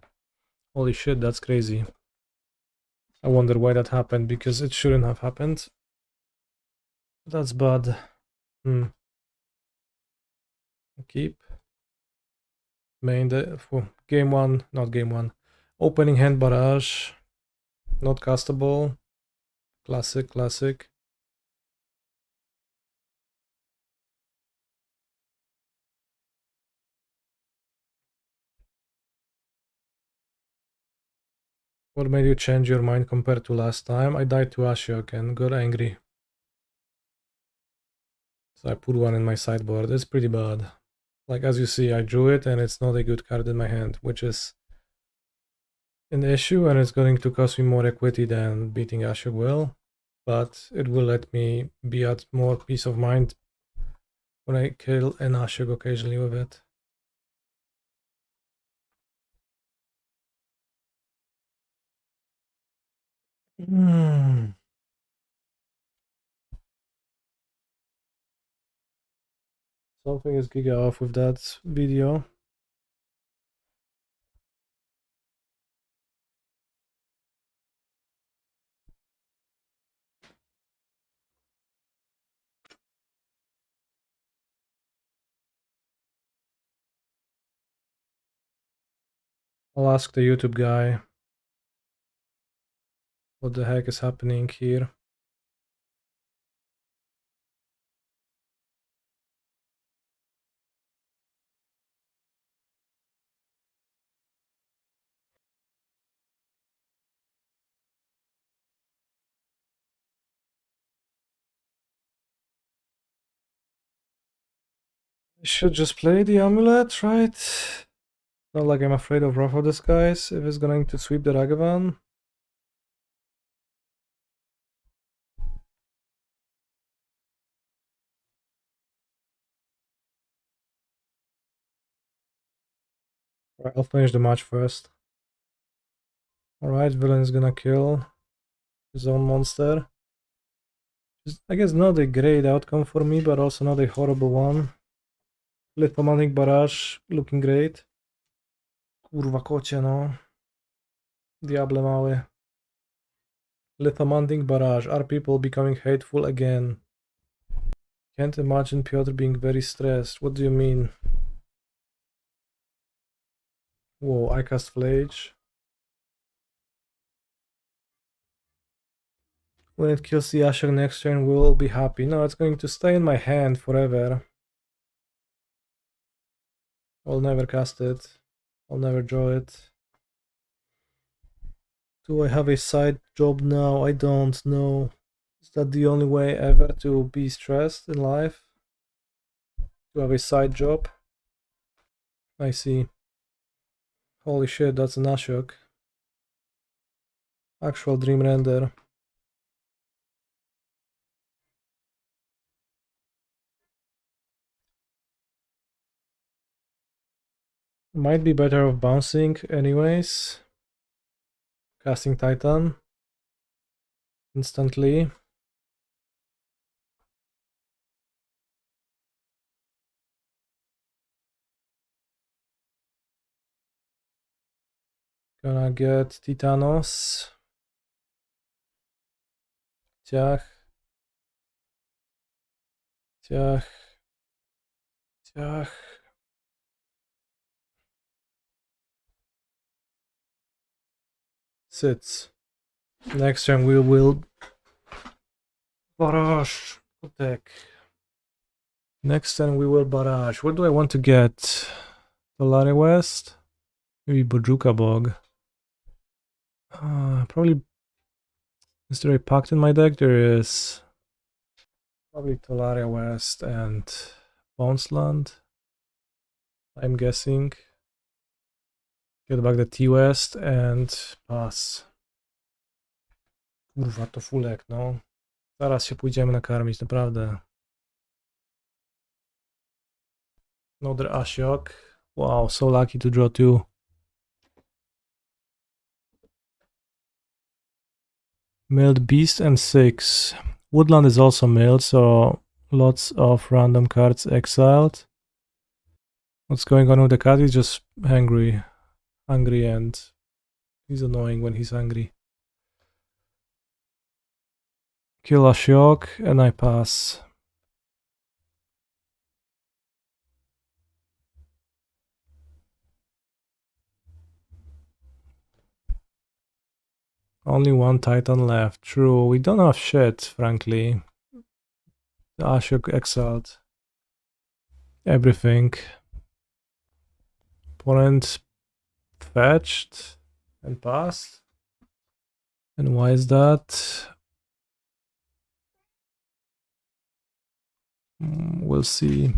Holy shit, that's crazy. I wonder why that happened, because it shouldn't have happened. That's bad. Keep. Main for game 1, not game 1. Opening hand barrage. Not castable. Classic, classic. What made you change your mind compared to last time? I died to Ashok and got angry. So I put one in my sideboard. It's pretty bad. Like, as you see, I drew it and it's not a good card in my hand, which is an issue, and it's going to cost me more equity than beating Ashok will. But it will let me be at more peace of mind when I kill an Ashok occasionally with it. Something is giga off with that video. I'll ask the YouTube guy what the heck is happening here. I should just play the Amulet, right? Not like I'm afraid of Wrath of the Skies if it's going to sweep the Ragavan. Alright, I'll finish the match first. Alright, villain is gonna kill his own monster. I guess not a great outcome for me, but also not a horrible one. Lithomantic Barrage, looking great. Kurwa kocie, no. Diable mały. Lithomantic Barrage, are people becoming hateful again? Can't imagine Piotr being very stressed. What do you mean? Whoa, I cast Flage. When it kills the Ashok next turn, we'll be happy. No, it's going to stay in my hand forever. I'll never cast it. I'll never draw it. Do I have a side job now? I don't know. Is that the only way ever to be stressed in life? To have a side job? I see. Holy shit, that's an Ashok. Actual Dream Render. Might be better off bouncing anyways. Casting Titan. Instantly. Gonna get Titanos. Ciach. Ciach. Ciach. Sits. Next turn we will barrage. Attack. Next turn we will barrage. What do I want to get? Tolaria West? Maybe Bojuka Bog. Probably. Is there a Pact in my deck? There is. Probably Tolaria West and Bonesland. I'm guessing. Get back the T-West and pass. Kurwa, to fulek, no. Zaraz się pójdziemy nakarmić, naprawdę. Another Ashok. Wow, so lucky to draw two. Milled Beast and 6. Woodland is also milled, so lots of random cards exiled. What's going on with the cat? He's just hungry. Hungry, and he's annoying when he's angry. Kill Ashok and I pass. Only one Titan left. True, we don't have shit, frankly. The Ashok exiled everything. Opponent fetched and passed. And why is that? We'll see.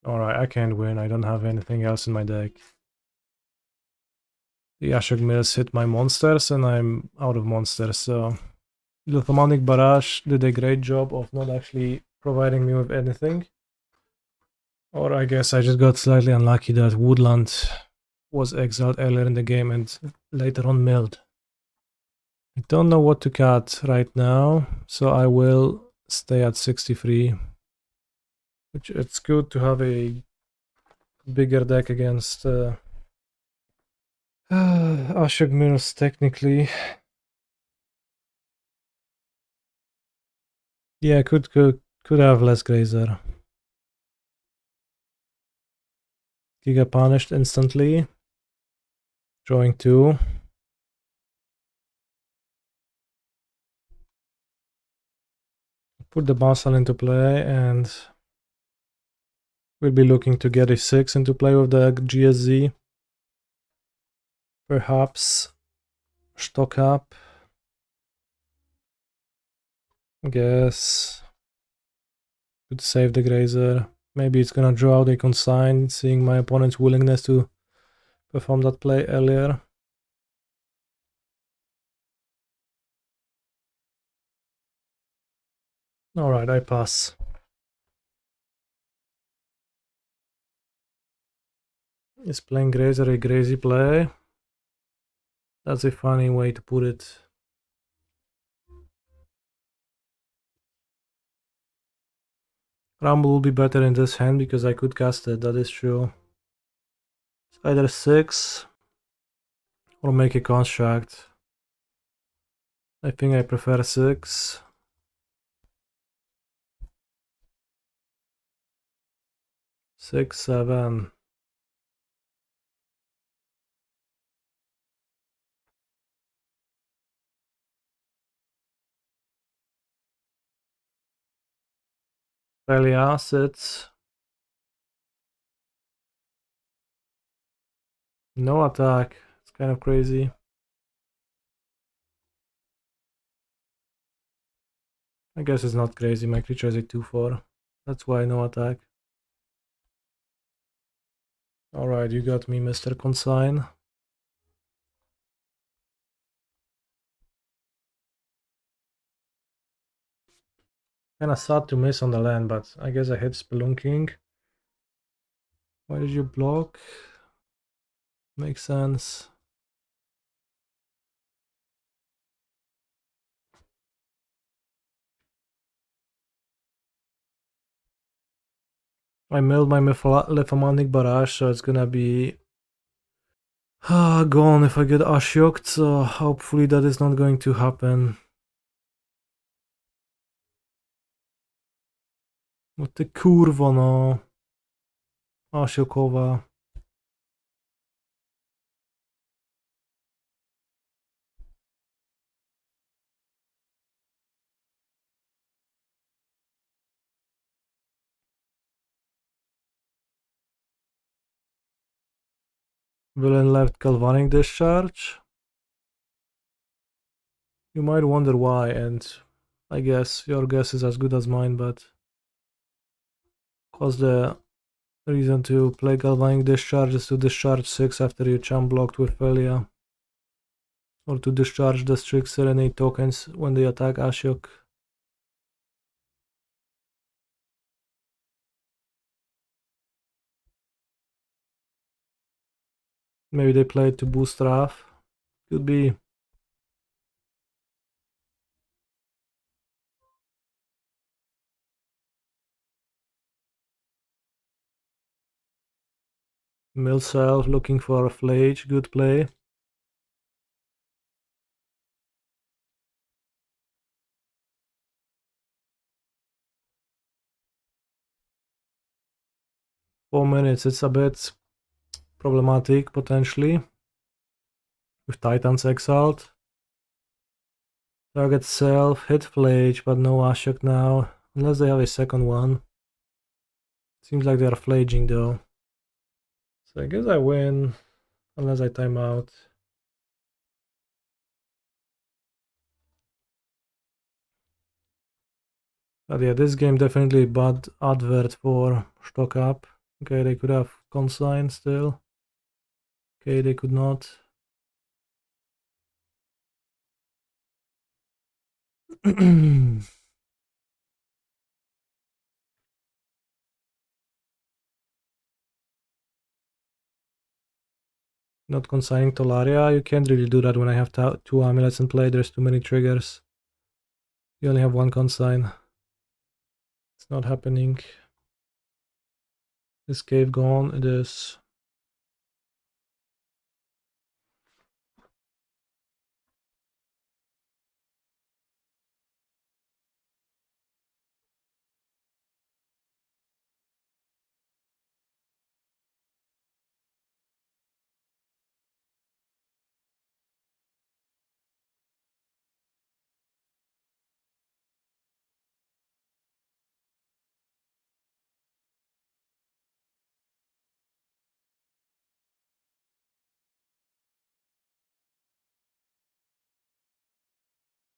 Alright, I can't win. I don't have anything else in my deck. The Ashok Mills hit my monsters and I'm out of monsters, so... Lithomantic Barrage did a great job of not actually providing me with anything. Or I guess I just got slightly unlucky that Woodland was exiled earlier in the game and later on milled. I don't know what to cut right now, so I will stay at 63. Which it's good to have a bigger deck against Ashok Mills technically. Yeah, could have less Grazer. Giga punished instantly. Drawing 2. Put the Basal into play and We'll be looking to get a 6 into play with the GSZ. Perhaps stock up. Guess could save the Grazer. Maybe it's gonna draw out a consign, seeing my opponent's willingness to perform that play earlier. Alright, I pass. Is playing Grazer a crazy play? That's a funny way to put it. Rumble will be better in this hand because I could cast it, that is true. It's either 6 or make a construct. I think I prefer 6. Six, 7. Fairly assets. No attack. It's kind of crazy. I guess it's not crazy. My creature is a 2/4. That's why no attack. Alright, you got me, Mr. Consign. Kinda sad to miss on the land, but I guess I hit Spelunking. Why did you block? Makes sense. I milled my Lithomantic Barrage, so it's gonna be gone if I get Ashioked, so hopefully that is not going to happen. No ty kurwo no. Asiokowa. Villain left Galvanic Discharge. You might wonder why, and I guess your guess is as good as mine, but cause the reason to play Galvanic Discharge is to discharge 6 after you chump blocked with Felia. Or to discharge the Strict Serenade tokens when they attack Ashiok. Maybe they play it to boost Wrath. Could be. Millself looking for a Flage, good play. $4 minutes, it's a bit problematic potentially. With Titans exiled. Target self, hit Flage, but no Ashok now. Unless they have a second one. Seems like they are flaging though. So I guess I win. Unless I time out. But yeah, this game definitely a bad advert for stock up. Okay, they could have consign still. Okay, they could not. Not consigning Tolaria. You can't really do that when I have 2 amulets in play. There's too many triggers. You only have 1 consign. It's not happening. This cave gone. It is.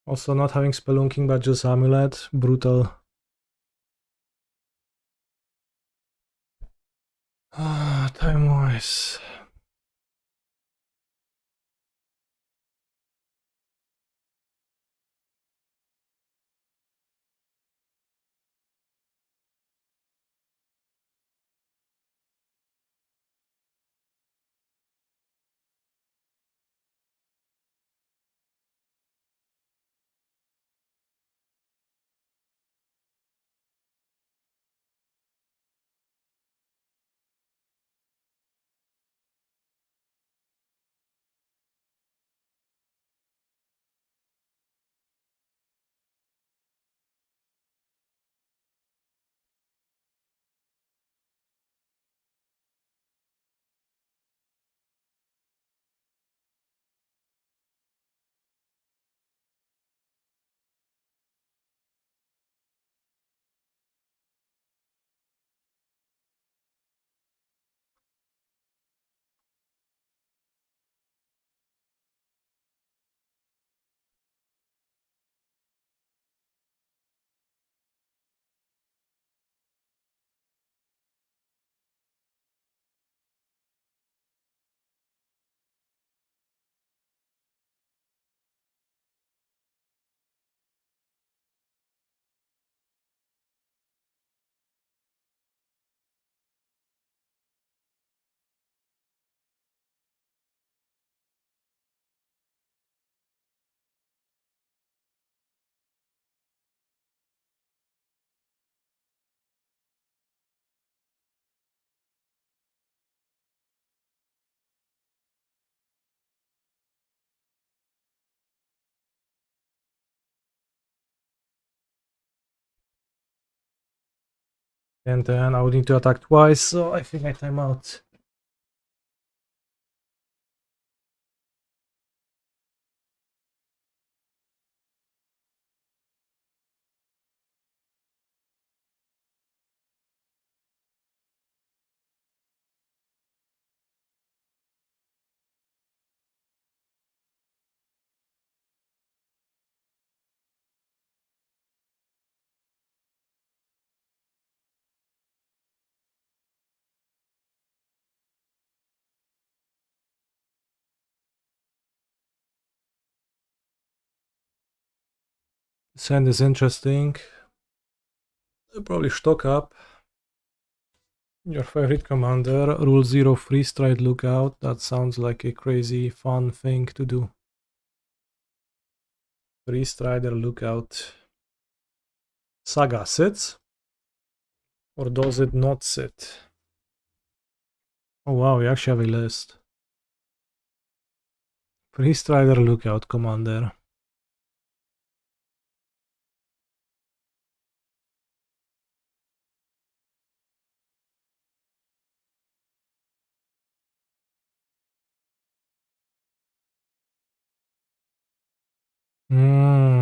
Also not having Spelunking but just Amulet, brutal. Time-wise. And then I would need to attack twice, so I think I time out. This hand is interesting. I'll probably stock up. Your favorite commander, Rule 0 Freeze-Stride Lookout. That sounds like a crazy fun thing to do. Freeze-Strider Lookout. Saga sits? Or does it not sit? Oh wow, we actually have a list. Freeze-Strider Lookout commander.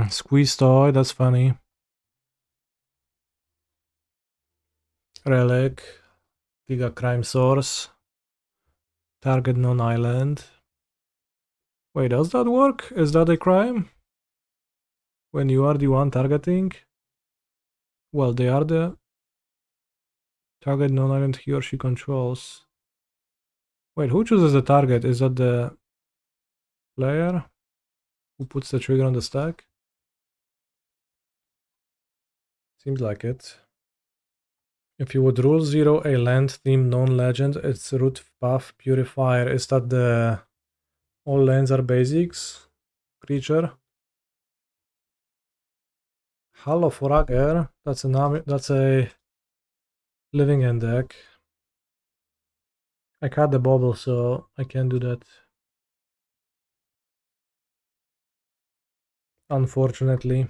Squeeze toy, that's funny. Relic. Giga Crime Source. Target non-island. Wait, does that work? Is that a crime? When you are the one targeting? Well, they are the target non-island he or she controls. Wait, who chooses the target? Is that the player who puts the trigger on the stack? Seems like it. If you would rule 0 a land-themed non-legend, its root path Purifier. Is that the all lands are basics creature? Hollow Forager. That's a living end deck. I cut the bubble, so I can't do that. Unfortunately.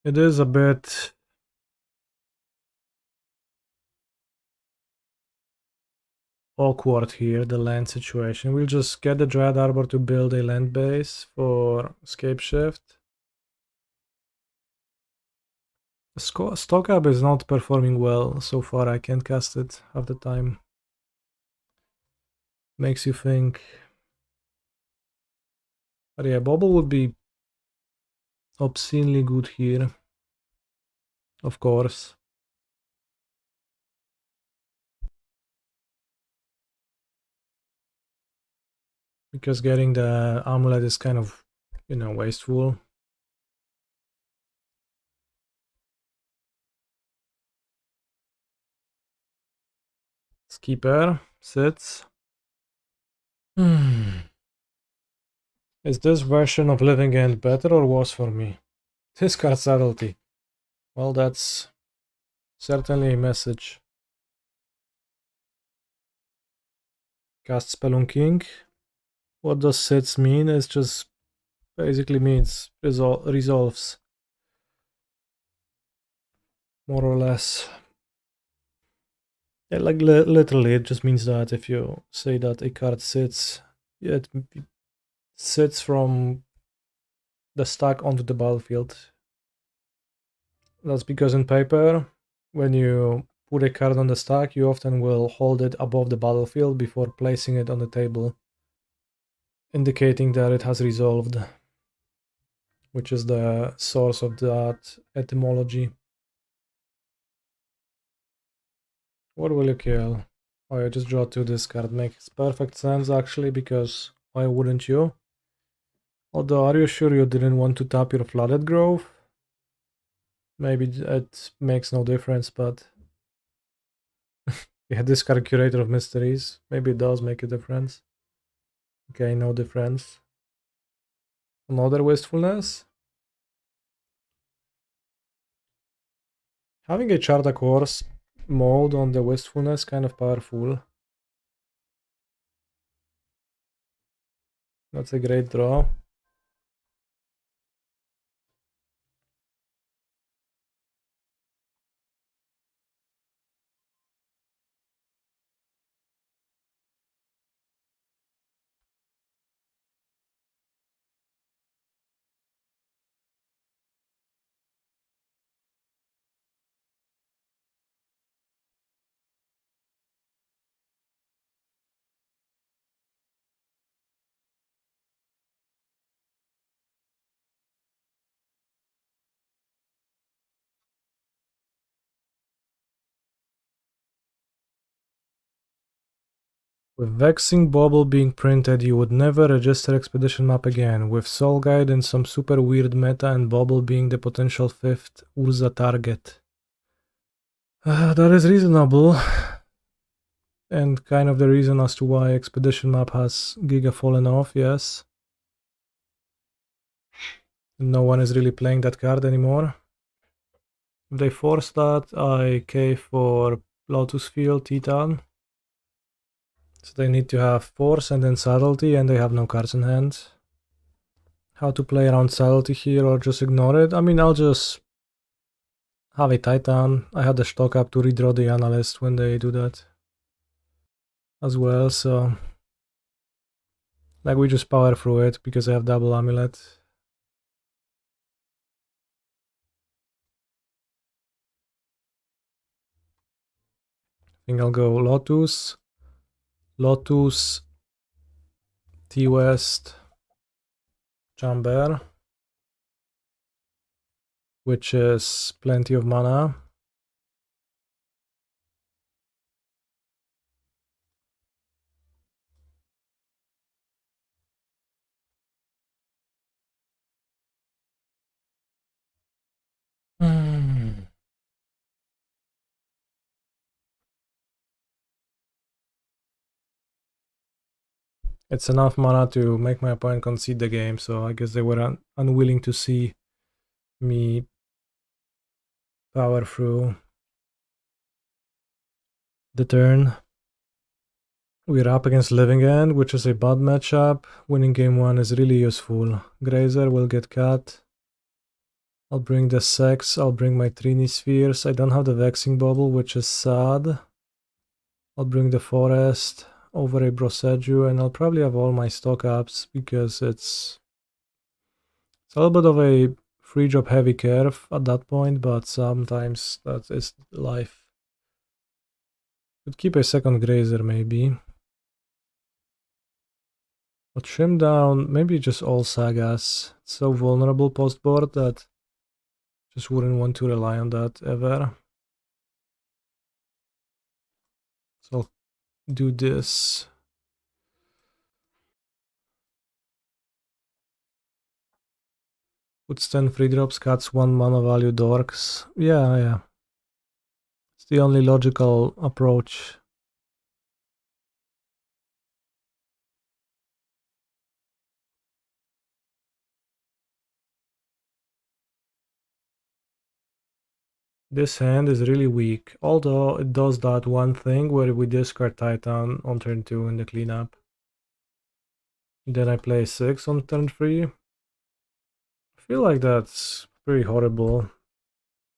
It is a bit awkward here, the land situation. We'll just get the Dryad Arbor to build a land base for Scapeshift. Stock up is not performing well so far. I can't cast it half the time. Makes you think. But yeah, Bobble would be obscenely good here. Of course. Because getting the amulet is kind of, you know, wasteful. Skipper sits. Is this version of Living End better or worse for me? Discard subtlety. Well, that's certainly a message. Cast Spelunking. What does sits mean? It just basically means resolves. More or less. Yeah, like literally, it just means that if you say that a card sits, it sits from the stack onto the battlefield. That's because in paper, when you put a card on the stack, you often will hold it above the battlefield before placing it on the table, indicating that it has resolved, which is the source of that etymology. What will you kill? Oh, I just draw 2 discard. Makes perfect sense actually, because why wouldn't you? Although, are you sure you didn't want to tap your Flooded Grove? Maybe it makes no difference, but yeah, discard Curator of Mysteries. Maybe it does make a difference. Okay, no difference. Another Wastefulness. Having a Charta Course mode on the Wastefulness kind of powerful. That's a great draw. With Vexing Bauble being printed, you would never register Expedition map again, with Soul Guide and some super weird meta and Bauble being the potential 5th Urza target. That is reasonable, and kind of the reason as to why Expedition map has Giga fallen off, yes. No one is really playing that card anymore. If they force that, I K for Lotus Field, Titan. So they need to have Force and then Subtlety, and they have no cards in hand. How to play around Subtlety here or just ignore it? I mean, I'll just have a Titan. I had the stock up to redraw the Analyst when they do that as well, so like we just power through it because I have double Amulet. I think I'll go Lotus, T-West, Chamber, which is plenty of mana. It's enough mana to make my opponent concede the game, so I guess they were unwilling to see me power through the turn. We're up against Living End, which is a bad matchup. Winning game 1 is really useful. Grazer will get cut. I'll bring the Sex, I'll bring my Trini Spheres. I don't have the Vexing Bubble, which is sad. I'll bring the Forest over a Boseiju, and I'll probably have all my stock ups because it's a little bit of a free drop heavy curve at that point, but sometimes that is life. Could keep a second grazer maybe. But trim down, maybe just all sagas. It's so vulnerable post board that just wouldn't want to rely on that ever. So I'll do this. Puts 10 free drops, cuts 1 mana value dorks. Yeah. It's the only logical approach. This hand is really weak, although it does that one thing where we discard Titan on turn 2 in the cleanup. Then I play 6 on turn 3. I feel like that's pretty horrible.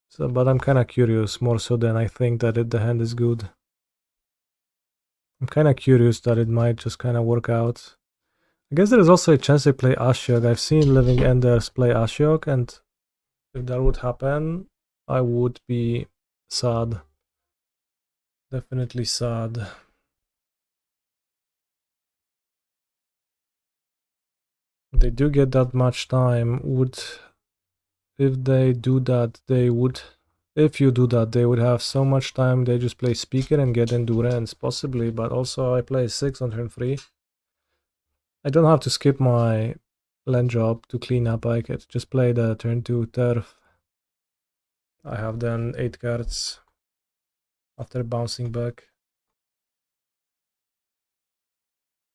So, but I'm kinda curious, more so than I think that the hand is good. I'm kinda curious that it might just kinda work out. I guess there is also a chance they play Ashiok. I've seen Living Enders play Ashiok, and if that would happen, I would be sad. Definitely sad. They do get that much time. If they do that, they would... If you do that, they would have so much time. They just play Speaker and get Endurance, possibly. But also I play 6 on turn 3. I don't have to skip my land job to clean up. I could just play the turn 2 Turf. I have then 8 cards after bouncing back.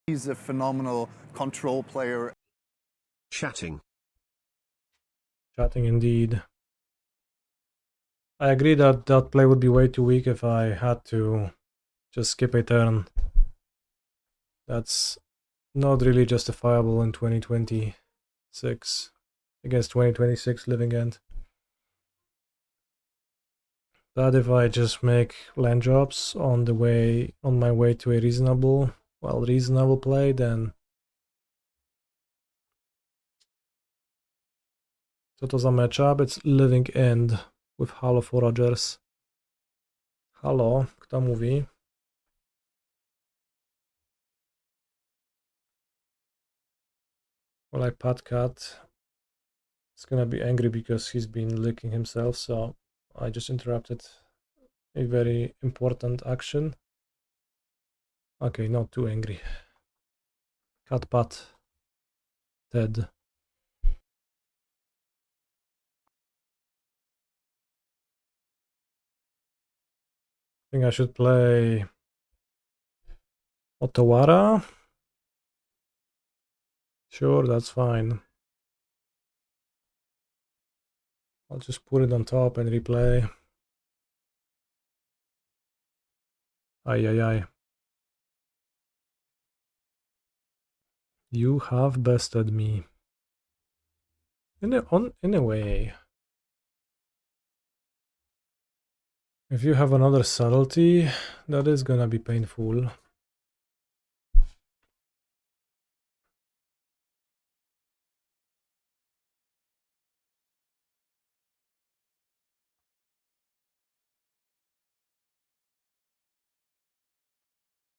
He's a phenomenal control player. Chatting Indeed. I agree that that play would be way too weak if I had to just skip a turn. That's not really justifiable in 2026 against 2026 Living End. That if I just make land drops on my way to a reasonable play, then to za matchup, it's Living End with Halo Foragers. Halo, kto mówi? Well, like Patcat is gonna be angry because he's been licking himself, so I just interrupted a very important action. Okay, not too angry. Cat Pat. Ted. I think I should play Otawara. Sure, that's fine. I'll just put it on top and replay. Ay. You have bested me. In a way. If you have another subtlety, that is gonna be painful.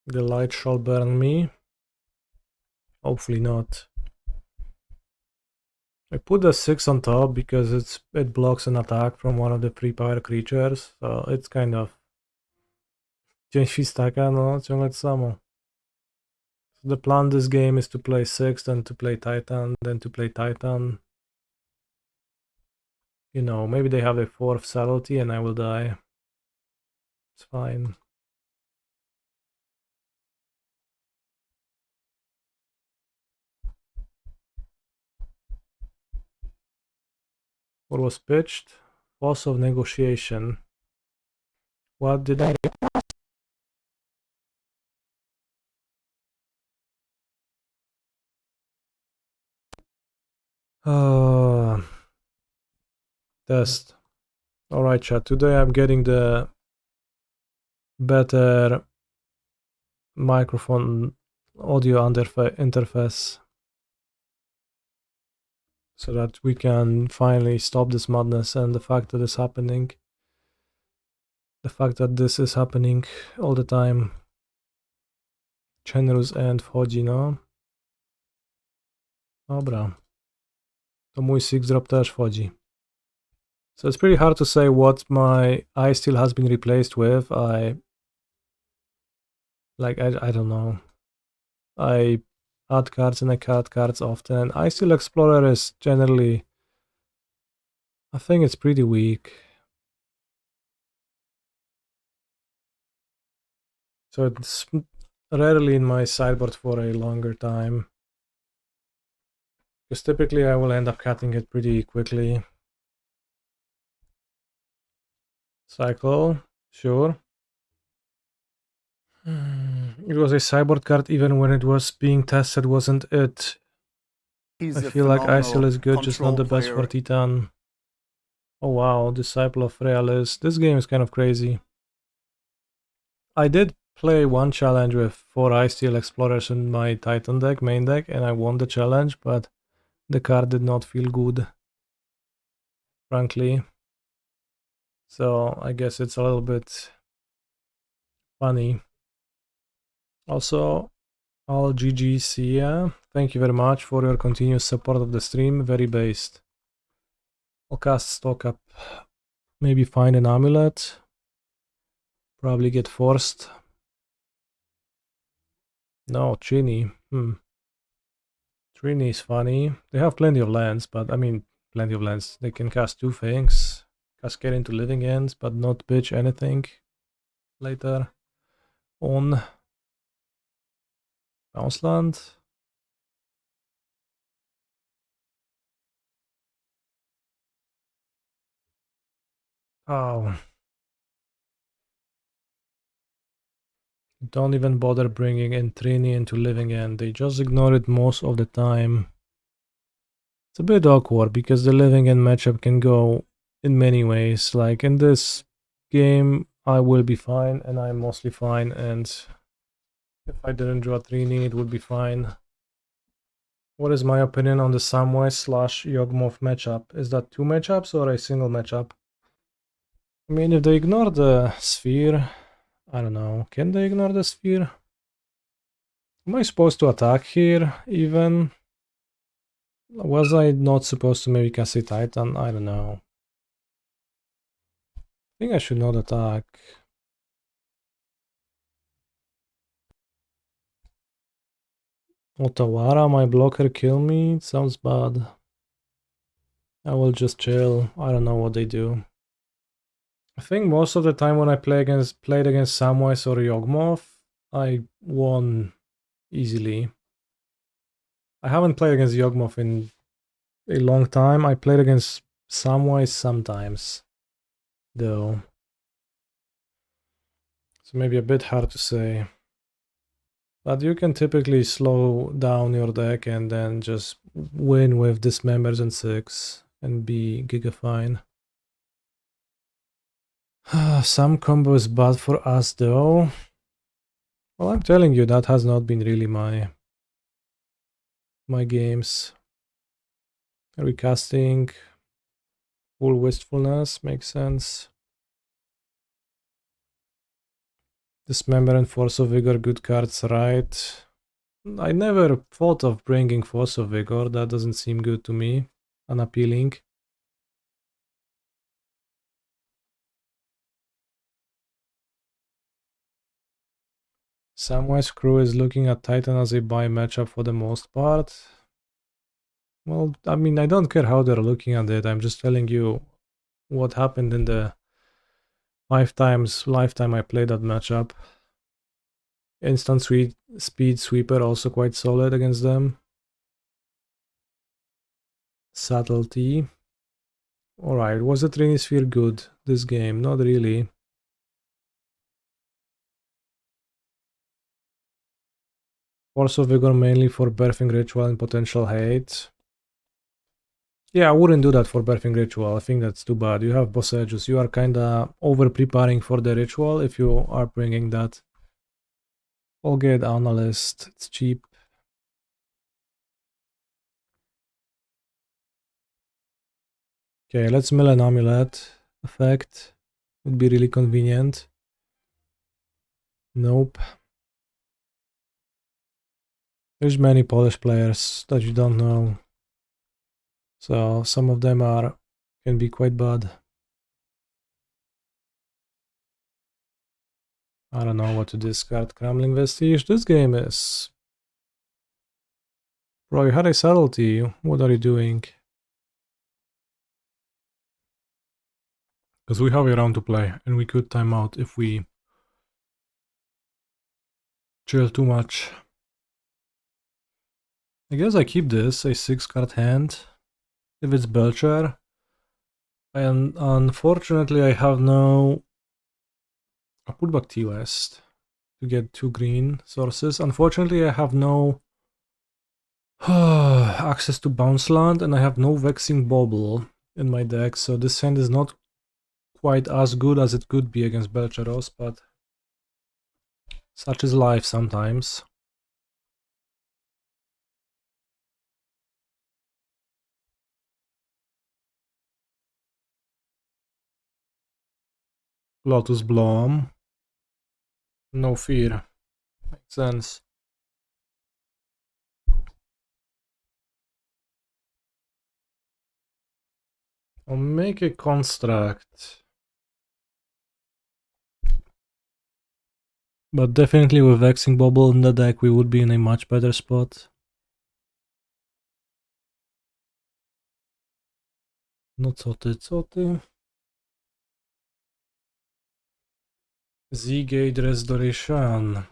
The light shall burn me. Hopefully not. I put the 6 on top because it blocks an attack from one of the free power creatures, so it's kind of... Ciężki staka, no ciągle to samo. So the plan this game is to play 6, then to play Titan, then to play Titan. You know, maybe they have a 4th subtlety and I will die. It's fine. What was pitched? Force of Negotiation. What did I... Test. Alright chat, today I'm getting the better microphone audio interface. so that we can finally stop this madness and the fact that it's happening. The fact that this is happening all the time. Generous and wchodzi, no. Dobra. To mój 6-drop też wchodzi. So it's pretty hard to say what my iSteel has been replaced with. I don't know. I add cards and I cut cards often. iSteel Explorer is generally, I think it's pretty weak. So it's rarely in my sideboard for a longer time. Because typically I will end up cutting it pretty quickly. Cycle, sure. It was a sideboard card even when it was being tested, wasn't it? He's I a feel like iSteel phenomenal is good, just not the best control for Titan. Oh wow, Disciple of Realis. This game is kind of crazy. I did play one challenge with 4 iSteel Explorers in my Titan deck, main deck, and I won the challenge, but the card did not feel good, frankly. So I guess it's a little bit funny. Also, all GGC, yeah. Thank you very much for your continuous support of the stream, very based. I'll cast Stock Up, maybe find an Amulet, probably get forced. No, Trini, Trini is funny. They have plenty of lands, but I mean, plenty of lands. They can cast 2 things, Cascade into Living Ends, but not pitch anything later on. Bounce land. Oh. Don't even bother bringing in Trini into Living End. They just ignore it most of the time. It's a bit awkward because the Living End matchup can go in many ways. Like in this game, I will be fine and I'm mostly fine. And if I didn't draw Trini, it would be fine. What is my opinion on the Samwise/Yawgmoth matchup? Is that 2 matchups or a single matchup? I mean, if they ignore the sphere, I don't know. Can they ignore the sphere? Am I supposed to attack here even? Was I not supposed to maybe cast a Titan? I don't know. I think I should not attack. Otawara, my blocker, kill me? It sounds bad. I will just chill. I don't know what they do. I think most of the time when I played against Samwise or Yawgmoth, I won easily. I haven't played against Yawgmoth in a long time. I played against Samwise sometimes, though. So maybe a bit hard to say. But you can typically slow down your deck and then just win with Dismembers and 6 and be gigafine. Some combo is bad for us though. Well, I'm telling you, that has not been really my games. Recasting, full wistfulness makes sense. Dismember and Force of Vigor, good cards, right? I never thought of bringing Force of Vigor, that doesn't seem good to me, unappealing. Samwise crew is looking at Titan as a buy matchup for the most part. Well, I mean, I don't care how they're looking at it, I'm just telling you what happened in the 5 times lifetime I played that matchup. Instant speed sweeper also quite solid against them. Subtlety. Alright, was the Trinisphere good this game? Not really. Force of Vigor mainly for Birthing Ritual and potential hate. Yeah, I wouldn't do that for Birthing Ritual. I think that's too bad. You have Boseiju. You are kinda over-preparing for the ritual if you are bringing that. Collector Analyst. It's cheap. Okay, let's mill an amulet effect. Would be really convenient. Nope. There's many Polish players that you don't know. So some of them can be quite bad. I don't know what to discard. Crumbling Vestige. This game is... Bro, you had a subtlety. What are you doing? Because we have a round to play, and we could time out if we chill too much. I guess I keep this, a 6-card hand, if it's Belcher. And unfortunately I have no... I'll put back T-West to get 2 green sources. Unfortunately I have no access to Bounce Land, and I have no Vexing Bauble in my deck, so this hand is not quite as good as it could be against Belcheros, but such is life sometimes. Lotus Blom. No fear. Makes sense. I'll make a construct. But definitely with Vexing Bubble in the deck we would be in a much better spot. No coty. Z-Gate Restoration.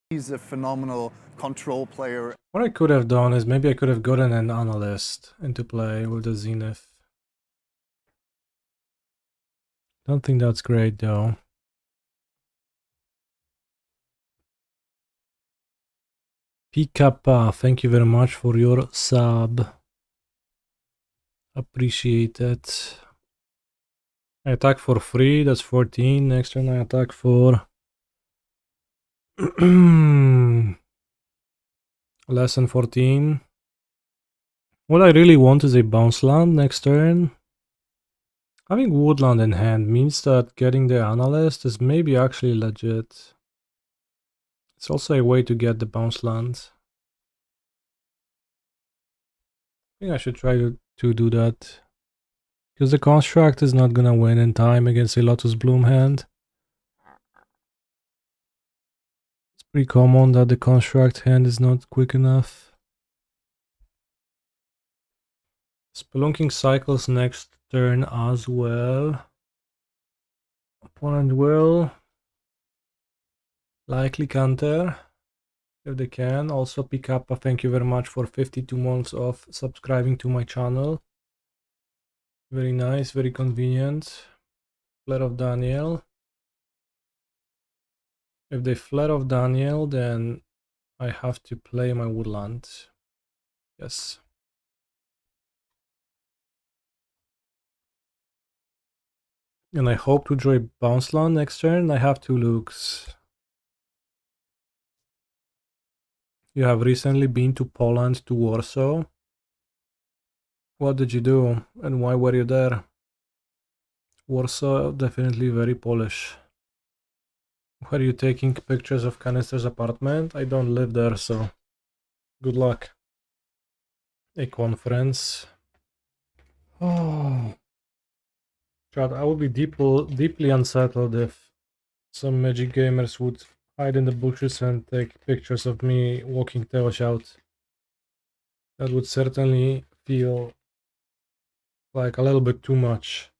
He's a phenomenal control player. What I could have done is maybe I could have gotten an Analyst into play with the Zenith. Don't think that's great though. P-Kappa, thank you very much for your sub. Appreciate it. I attack for free, that's 14. Next turn I attack for... less than 14. What I really want is a bounce land next turn. Having woodland in hand means that getting the Analyst is maybe actually legit. It's also a way to get the bounce land. I think I should try to do that. Because the construct is not gonna win in time against a Lotus Bloom hand. It's pretty common that the construct hand is not quick enough. Spelunking cycles next turn as well. Opponent will likely counter if they can. Also pick up a thank you very much for 52 months of subscribing to my channel. Very nice, very convenient. Flare of Daniel. If they flare of Daniel, then I have to play my woodland. Yes. And I hope to draw a bounce land next turn. I have 2 looks. You have recently been to Poland, to Warsaw. What did you do and why were you there? Warsaw, definitely very Polish. Were you taking pictures of Canister's apartment? I don't live there, so good luck. A conference. Oh. God, I would be deeply unsettled if some Magic gamers would hide in the bushes and take pictures of me walking Teosh out. That would certainly feel like a little bit too much.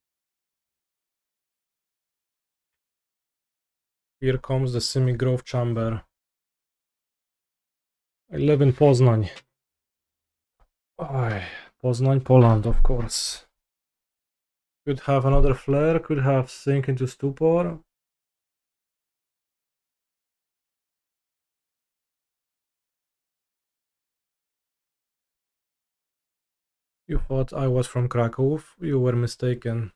Here comes the Simic Grove Chamber. I live in Poznań. Oh, Poznań, Poland, of course. Could have another flare, could have sink into stupor. You thought I was from Krakow? You were mistaken.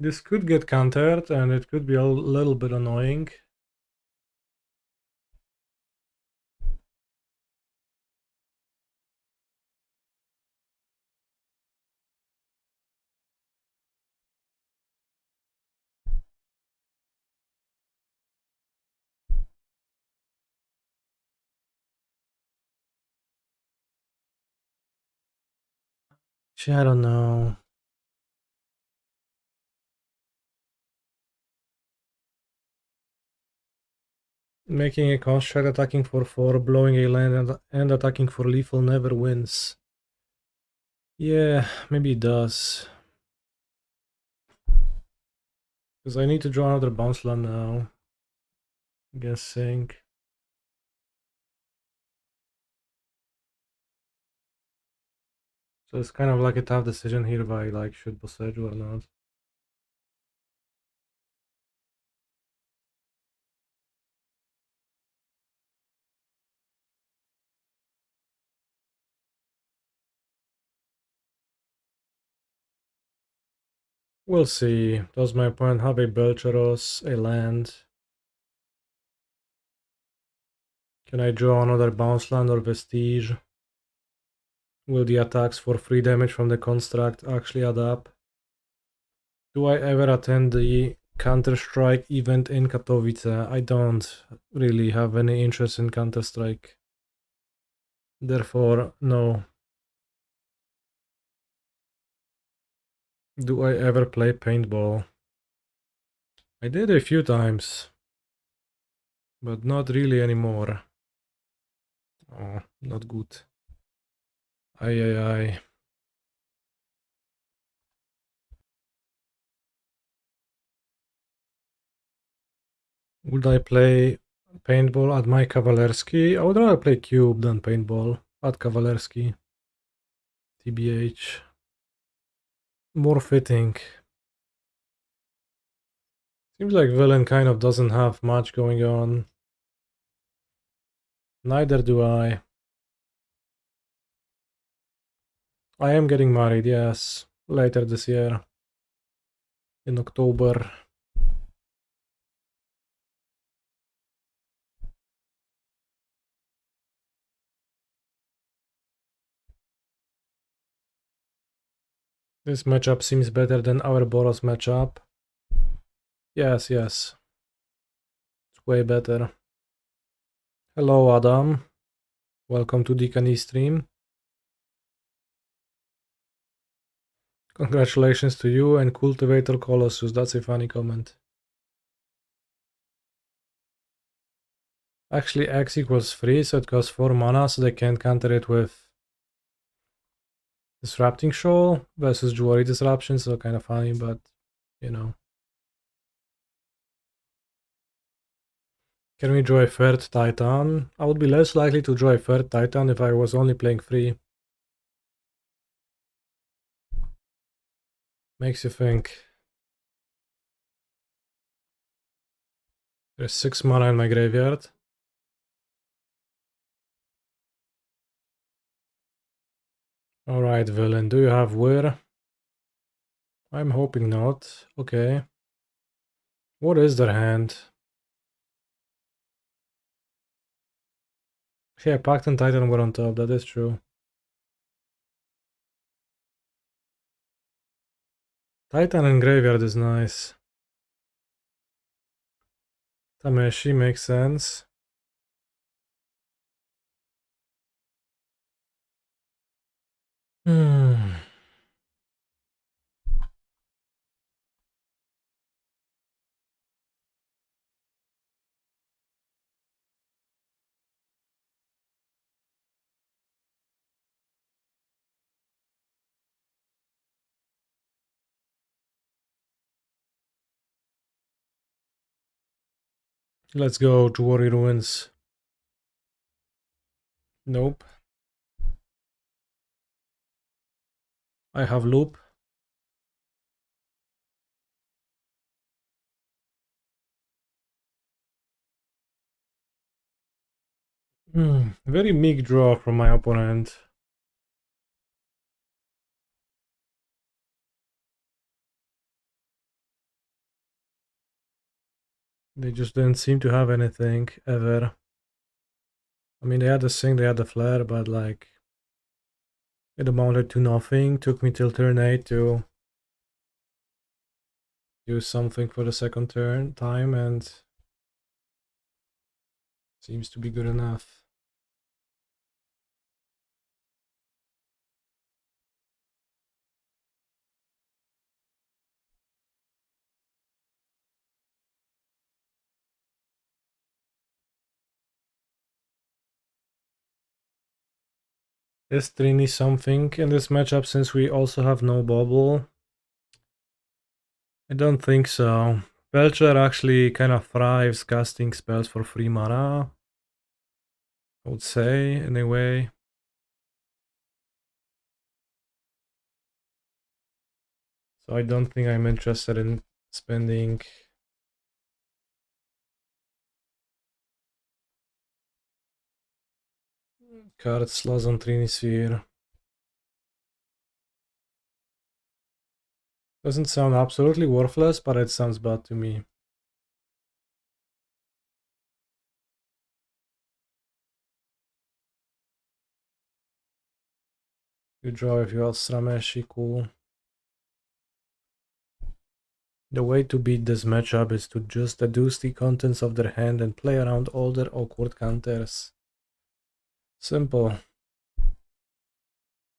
This could get countered, and it could be a little bit annoying. I don't know. Making a construct attacking for 4, blowing a land, and attacking for lethal never wins. Yeah, maybe it does. Because I need to draw another bounce land now. Guessing. So it's kind of like a tough decision here if I like should Boseiju or not. We'll see. Does my opponent have a Belcheros, a land? Can I draw another bounce land or Vestige? Will the attacks for 3 damage from the construct actually add up? Do I ever attend the Counter-Strike event in Katowice? I don't really have any interest in Counter-Strike. Therefore, no. Do I ever play paintball? I did a few times, but not really anymore. Oh, not good. Ay. Would I play paintball at my Kavalerski? I would rather play cube than paintball at Kavalerski. TBH. More fitting. Seems like villain kind of doesn't have much going on. Neither do I. I am getting married, yes. Later this year. In October. This matchup seems better than our Boros matchup. Yes. It's way better. Hello, Adam. Welcome to Deacon stream. Congratulations to you and Cultivator Colossus. That's a funny comment. Actually, X equals 3, so it costs 4 mana, so they can't counter it with Disrupting Shoal versus Jewelry Disruption, so kind of funny, but you know. Can we draw a third Titan? I would be less likely to draw a third Titan if I was only playing 3. Makes you think. There's 6 mana in my graveyard. Alright, villain, do you have Whir? I'm hoping not. Okay. What is their hand? Yeah, Pact and Titan were on top, that is true. Titan and Graveyard is nice. Tameshi makes sense. Let's go to Worry Ruins. Nope. I have loop. Very meek draw from my opponent. They just didn't seem to have anything ever. I mean, they had the thing, they had the flare, but like it amounted to nothing. Took me till turn 8 to do something for the second turn time, and seems to be good enough. Is Trini something in this matchup since we also have no bubble? I don't think so. Belcher actually kind of thrives casting spells for free mana, I would say, anyway. So I don't think I'm interested in spending card slots on Trinisphere. Doesn't sound absolutely worthless, but it sounds bad to me. You draw if you have Srameshi, cool. The way to beat this matchup is to just deduce the contents of their hand and play around all their awkward counters. Simple.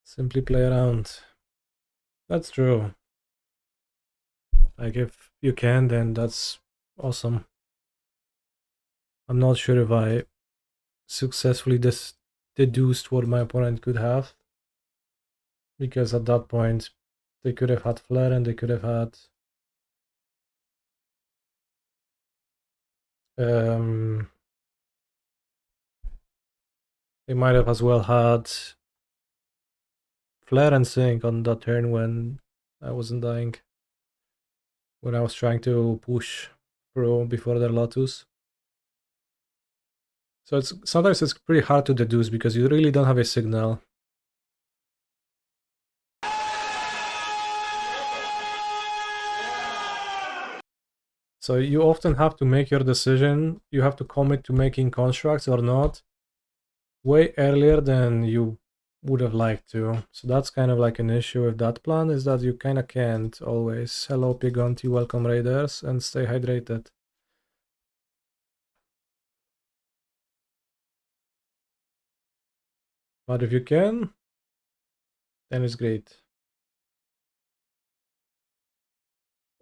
Simply play around. That's true. Like if you can, then that's awesome. I'm not sure if I successfully deduced what my opponent could have, because at that point they could have had flare and they could have had they might have as well had flare and sync on that turn when I wasn't dying, when I was trying to push through before their Lotus. So it's sometimes it's pretty hard to deduce because you really don't have a signal. So you often have to make your decision, you have to commit to making constructs or not, way earlier than you would have liked to. So that's kind of like an issue with that plan, is that you kind of can't always. Hello Pigonti, welcome raiders, and stay hydrated. But if you can, then it's great.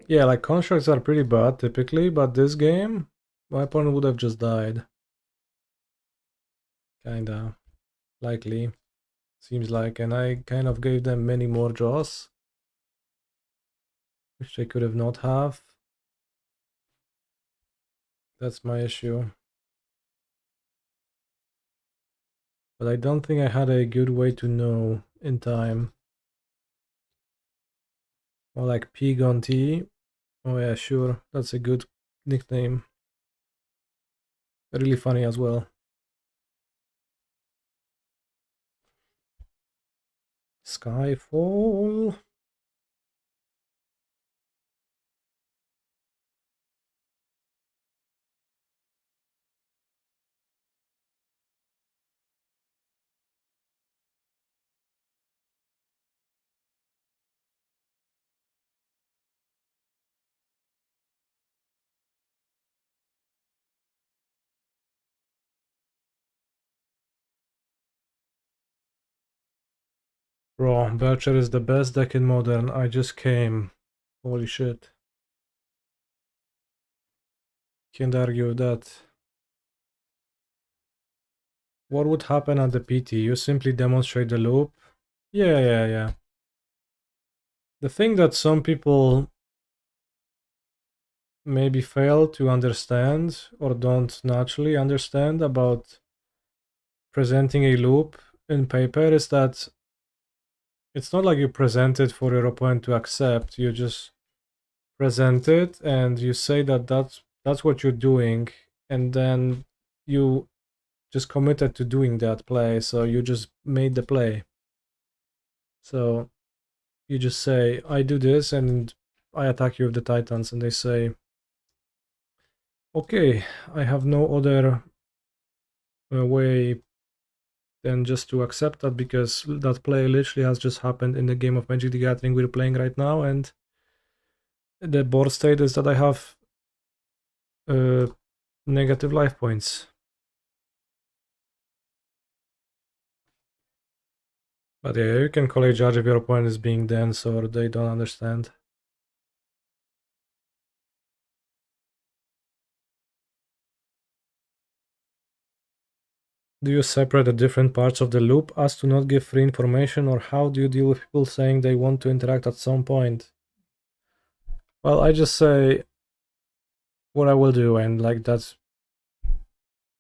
Yeah, like constructs are pretty bad typically, but this game, my opponent would have just died. Kinda. Likely. Seems like, and I kind of gave them many more draws, which they could have not have. That's my issue. But I don't think I had a good way to know in time. Or like Pigonti. Oh yeah, sure. That's a good nickname. Really funny as well. Skyfall. Bro, Belcher is the best deck in Modern. I just came. Holy shit. Can't argue with that. What would happen at the PT? You simply demonstrate the loop? Yeah. The thing that some people maybe fail to understand or don't naturally understand about presenting a loop in paper is that it's not like you present it for your opponent to accept. You just present it and you say that that's what you're doing, and then you just committed to doing that play, so you just made the play. So you just say, I do this and I attack you with the Titans, and they say, Okay, I have no other way than just to accept that, because that play literally has just happened in the game of Magic the Gathering we're playing right now, and the board state is that I have negative life points. But yeah, you can call a judge if your opponent is being dense or they don't understand. Do you separate the different parts of the loop as to not give free information, or how do you deal with people saying they want to interact at some point? Well, I just say what I will do, and like that's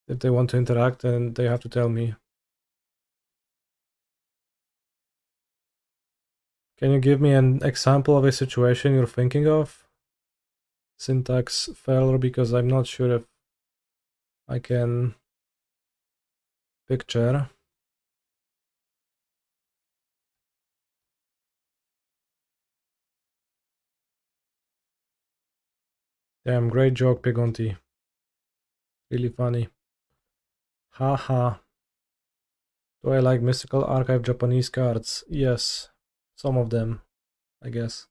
if they want to interact, then they have to tell me. Can you give me an example of a situation you're thinking of? Syntax failure, because I'm not sure if I can picture. Damn, great joke, Pigonti. Really funny. Haha. Do I like Mystical Archive Japanese cards? Yes. Some of them, I guess.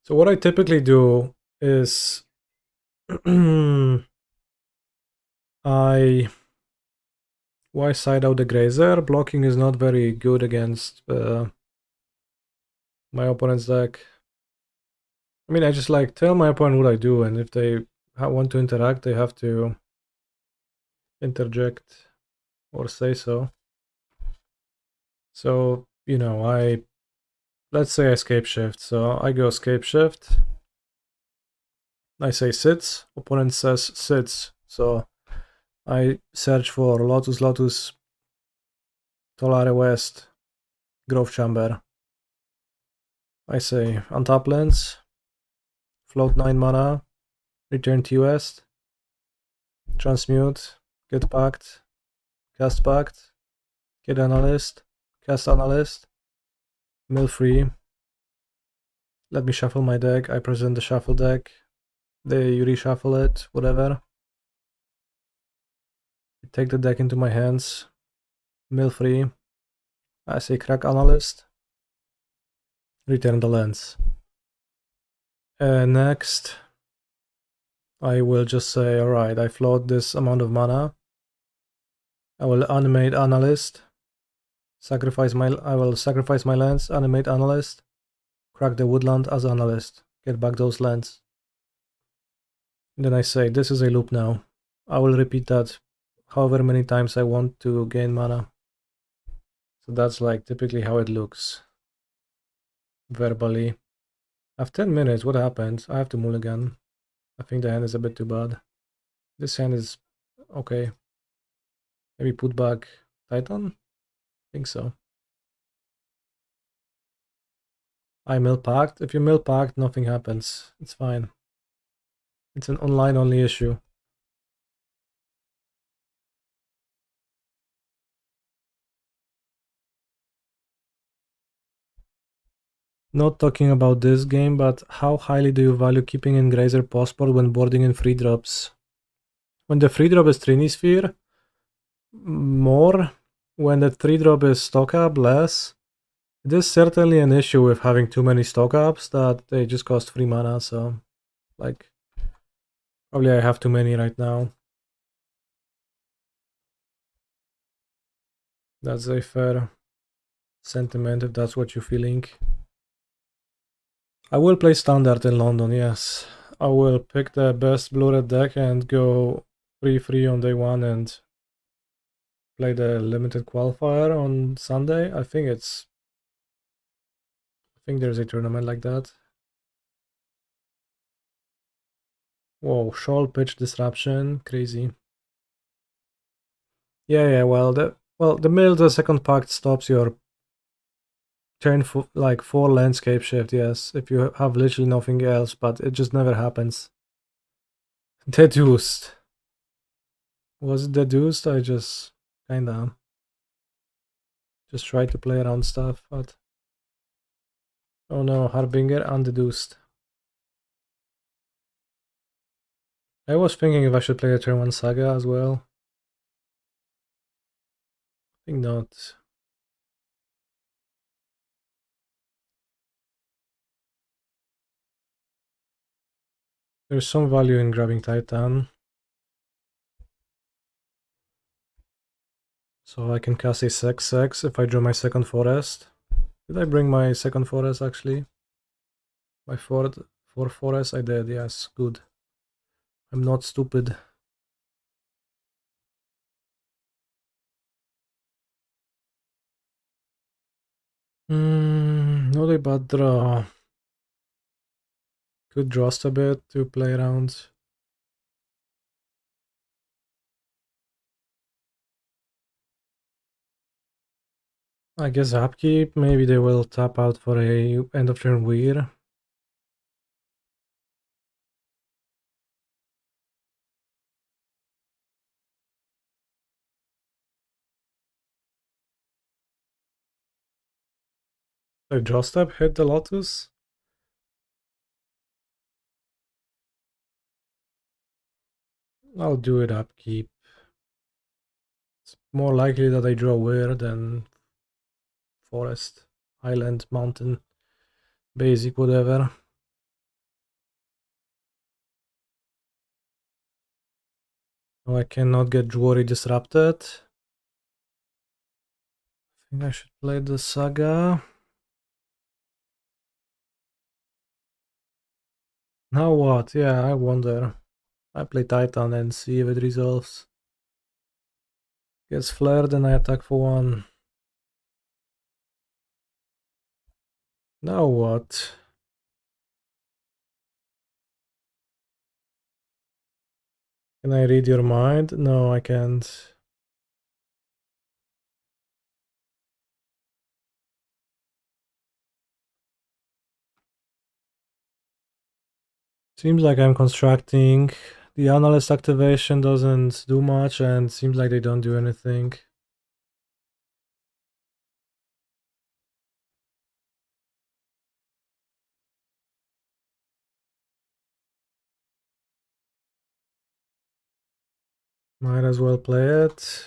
So what I typically do is I side out the Grazer. Blocking is not very good against my opponent's deck. I mean, I just like tell my opponent what I do, and if they want to interact, they have to interject or say so. So, you know, let's say I Scapeshift. So I go Scapeshift. I say sits, opponent says sits. So I search for Lotus, Tolaria West, Grove Chamber. I say untap lands, float 9 mana, return to West, transmute, get Pact, cast Pact, get Analyst, cast Analyst, mill free. Let me shuffle my deck. I present the shuffle deck. They reshuffle it, whatever. I take the deck into my hands, mill free. I say crack Analyst, return the lands. Next, I will just say, alright, I float this amount of mana. I will animate Analyst. I will sacrifice my lands, animate Analyst, crack the woodland as Analyst, get back those lands. And then I say, this is a loop now. I will repeat that however many times I want to gain mana. So that's like typically how it looks. Verbally. After 10 minutes, what happens? I have to mulligan. I think the hand is a bit too bad. This hand is okay. Maybe put back Titan? I think so. I mill Pact. If you mill Pact, nothing happens. It's fine. It's an online only issue. Not talking about this game, but how highly do you value keeping in Grazer passport when boarding in free drops? When the free drop is Trinisphere, more. When the 3-drop is stock up, less. It is certainly an issue with having too many stock ups that they just cost free mana, so like probably I have too many right now. That's a fair sentiment if that's what you're feeling. I will play standard in London, yes. I will pick the best blue-red deck and go 3-3 on day 1 and play the limited qualifier on Sunday. I think there's a tournament like that. Whoa, Shoal pitch disruption, crazy. Yeah, well the mill the second pact stops your turn for like 4 landscape shift, yes, if you have literally nothing else, but it just never happens. Deduced. Was it deduced? I just kinda just tried to play around stuff, but oh no, Harbinger undeduced. I was thinking if I should play a turn 1 Saga as well. I think not. There's some value in grabbing Titan. So I can cast a 6/6 if I draw my second forest. Did I bring my second forest actually? My fourth forest? I did, yes, good. I'm not stupid. Not a bad draw. Could draft a bit to play around. I guess upkeep, maybe they will tap out for a end of turn weir. I draw step, hit the Lotus. I'll do it upkeep. It's more likely that I draw weir than forest, island, mountain, basic, whatever. No, I cannot get Jwari disrupted. I think I should play the Saga. Now what? Yeah, I wonder. I play Titan and see if it resolves. Gets flared and I attack for 1. Now what? Can I read your mind? No, I can't. Seems like I'm constructing. The analyst activation doesn't do much and seems like they don't do anything. Might as well play it.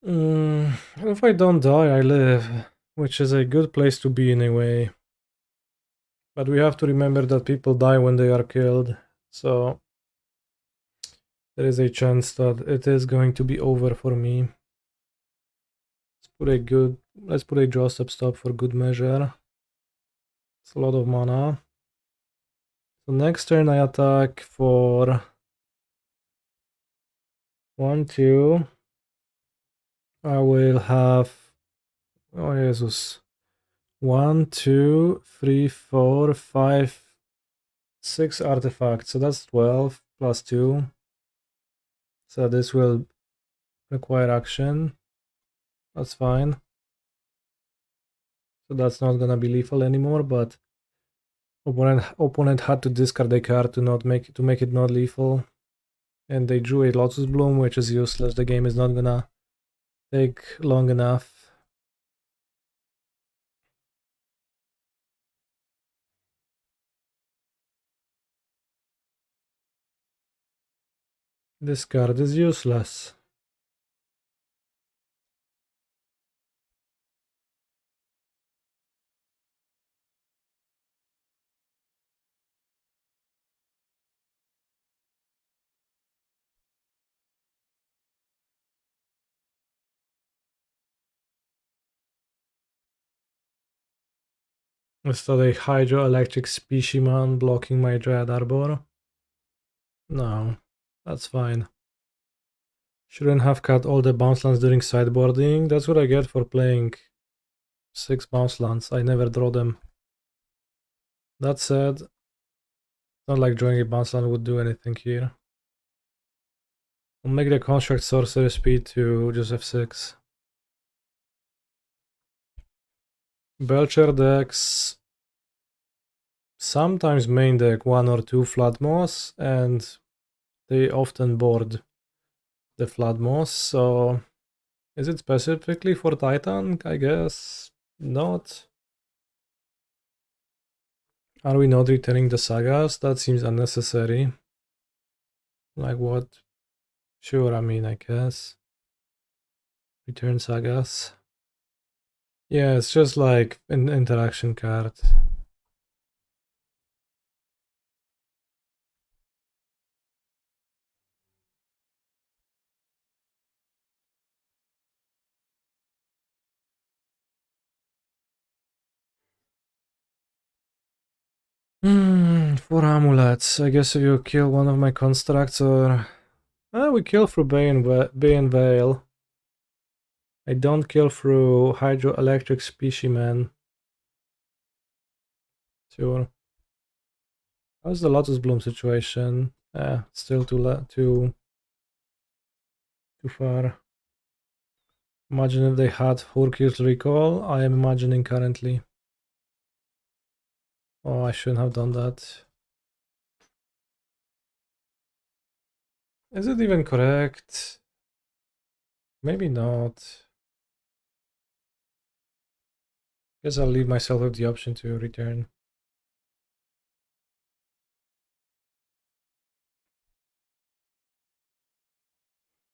If I don't die, I live, which is a good place to be in a way. But we have to remember that people die when they are killed, so there is a chance that it is going to be over for me. Let's put a draw stop for good measure. It's a lot of mana. So next turn I attack for 1, 2. I will have, oh Jesus, 1, 2, 3, 4, 5, 6 artifacts. So that's 12 plus 2. So this will require action. That's fine. So that's not gonna be lethal anymore, but opponent had to discard a card to make it not lethal. And they drew a Lotus Bloom, which is useless. The game is not gonna take long enough. This card is useless. Is that a hydroelectric Specimen blocking my Dryad Arbor? No, that's fine. Shouldn't have cut all the bounce lands during sideboarding. That's what I get for playing 6 bounce lands. I never draw them. That said, it's not like drawing a bounce land would do anything here. I'll make the construct sorcery speed to just F6. Belcher decks sometimes main deck 1 or 2 Flood Moss, and they often board the Flood Moss, so is it specifically for Titan? I guess not. Are we not returning the sagas? That seems unnecessary. Like what? Sure, I mean, I guess. Return sagas. Yeah, it's just like an interaction card. For amulets, I guess if you kill one of my constructs or... we kill through Bay and Veil. I don't kill through Hydroelectric Specimen. Sure. How's the Lotus Bloom situation? Still too far. Imagine if they had 4 kills recall. I am imagining currently. Oh, I shouldn't have done that. Is it even correct? Maybe not. Guess I'll leave myself with the option to return.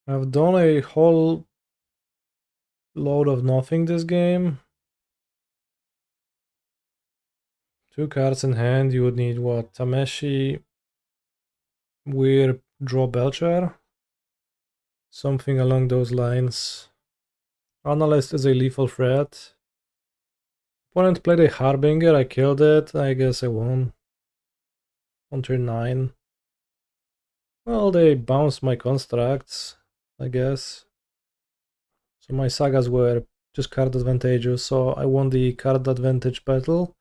I've done a whole load of nothing this game. 2 cards in hand, you would need what? Tameshi, Weir, draw Belcher? Something along those lines. Analyst is a lethal threat. Opponent played a Harbinger, I killed it, I guess I won. On turn 9. Well, they bounced my constructs, I guess. So my sagas were just card advantageous, so I won the card advantage battle.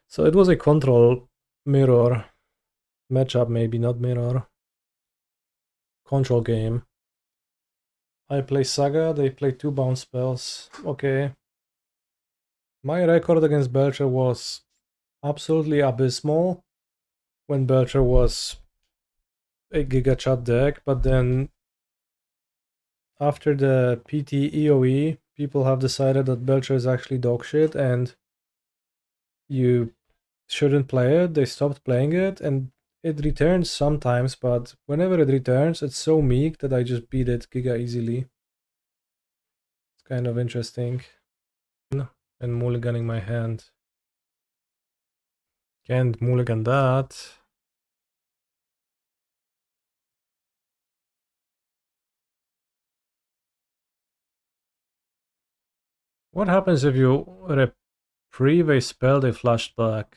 So it was a control mirror matchup, maybe not mirror. Control game. I play Saga, they play 2 bounce spells. Okay. My record against Belcher was absolutely abysmal when Belcher was a Giga Chat deck, but then after the PT EOE, people have decided that Belcher is actually dogshit and you shouldn't play it. They stopped playing it and it returns sometimes, but whenever it returns, it's so meek that I just beat it giga easily. It's kind of interesting. And mulliganing my hand. Can't mulligan that. What happens if you reprieve a spell they flashed back?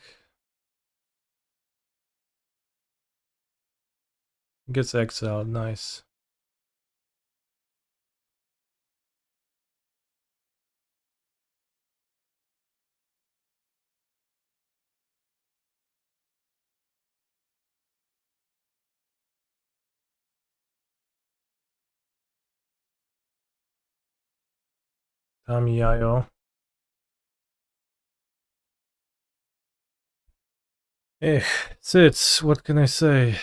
Gets exiled, nice. Tamiyayo. Sits, what can I say?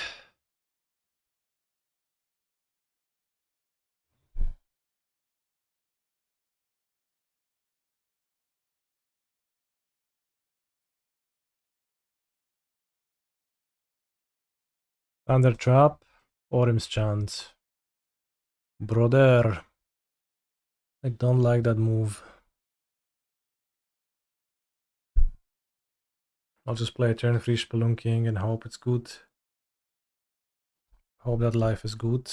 Thunder Trap, Orim's Chant. Brother. I don't like that move. I'll just play a turn 3 Spelunking and hope it's good. Hope that life is good.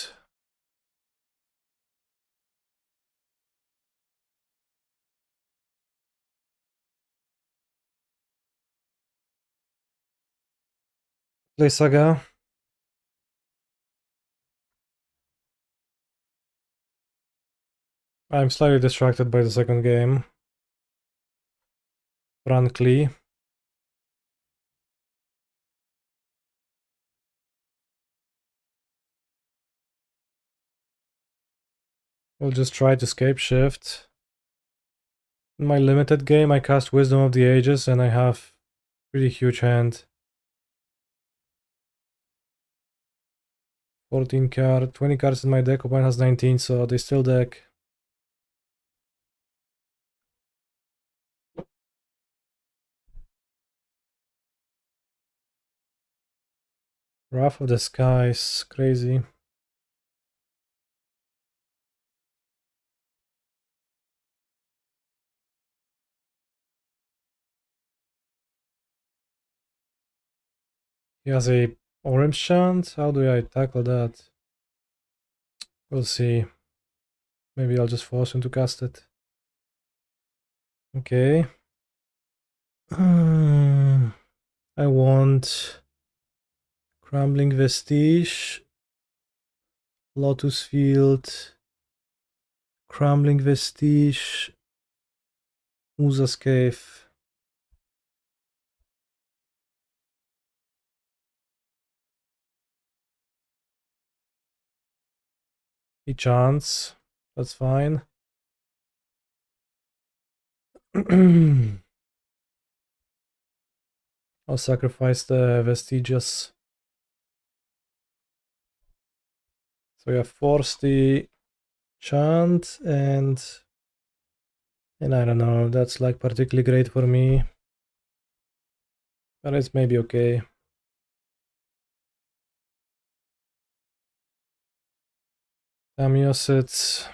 Play Saga. I'm slightly distracted by the second game. Frankly. We'll just try to Scapeshift. In my limited game, I cast Wisdom of the Ages and I have pretty huge hand. 14 card, 20 cards in my deck, opponent has 19, so they still deck. Wrath of the Skies, crazy. He has a orange chant. How do I tackle that? We'll see. Maybe I'll just force him to cast it. Okay. I want Crumbling Vestige, Lotus Field, Crumbling Vestige, Urza's Cave. He chants. That's fine. I'll sacrifice the Vestiges. So we have forced the chant and I don't know, that's like particularly great for me. But it's maybe okay. Tamios, it's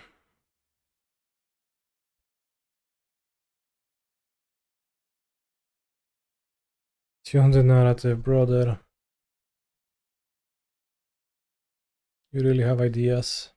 200 narrative, brother. You really have ideas.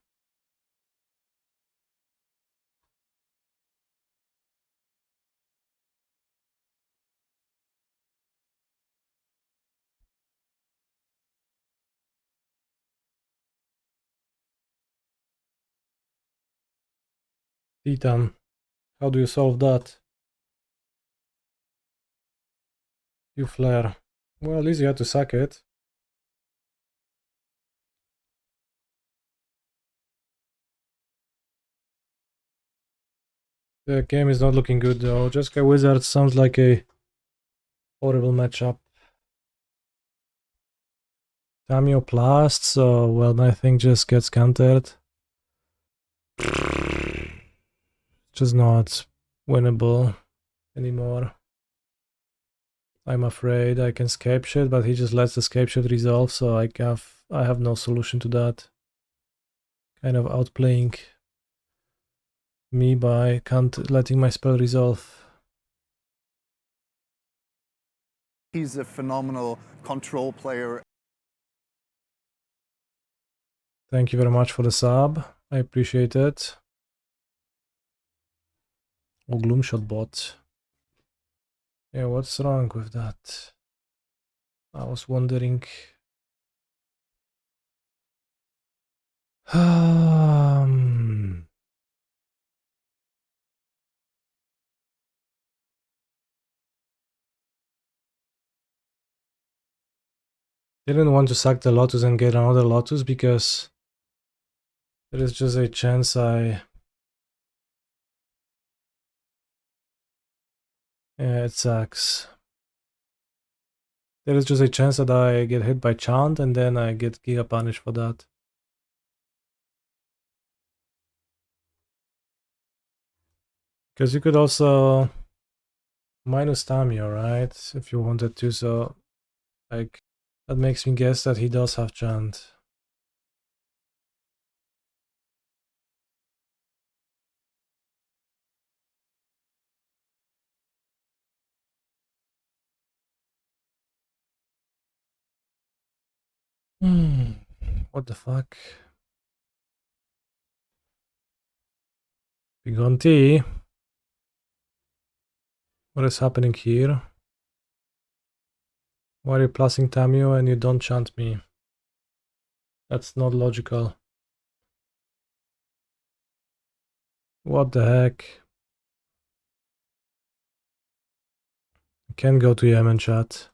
Titan, how do you solve that? You flare. Well, at least you had to sack it. The game is not looking good though. Jeskai Wizard sounds like a horrible matchup. Tamio Plast, so well, my thing just gets countered. Just not winnable anymore. I'm afraid I can Scapeshift, but he just lets the Scapeshift resolve, so I have no solution to that. Kind of outplaying me by can't letting my spell resolve. He's a phenomenal control player. Thank you very much for the sub. I appreciate it. Oh, Gloomshot bot. Yeah, what's wrong with that? I was wondering. Didn't want to sack the Lotus and get another Lotus because there is just a chance yeah, it sucks. There is just a chance that I get hit by Chant and then I get Giga punished for that. Because you could also minus Tamio, right? If you wanted to, so like that makes me guess that he does have Chant. What the fuck? Bigonti. What is happening here? Why are you plusing Tamio and you don't chant me? That's not logical. What the heck? I can't go to Yemen chat.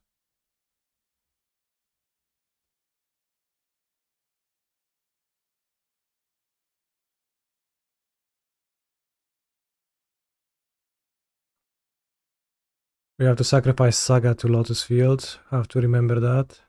We have to sacrifice Saga to Lotus Field. Have to remember that.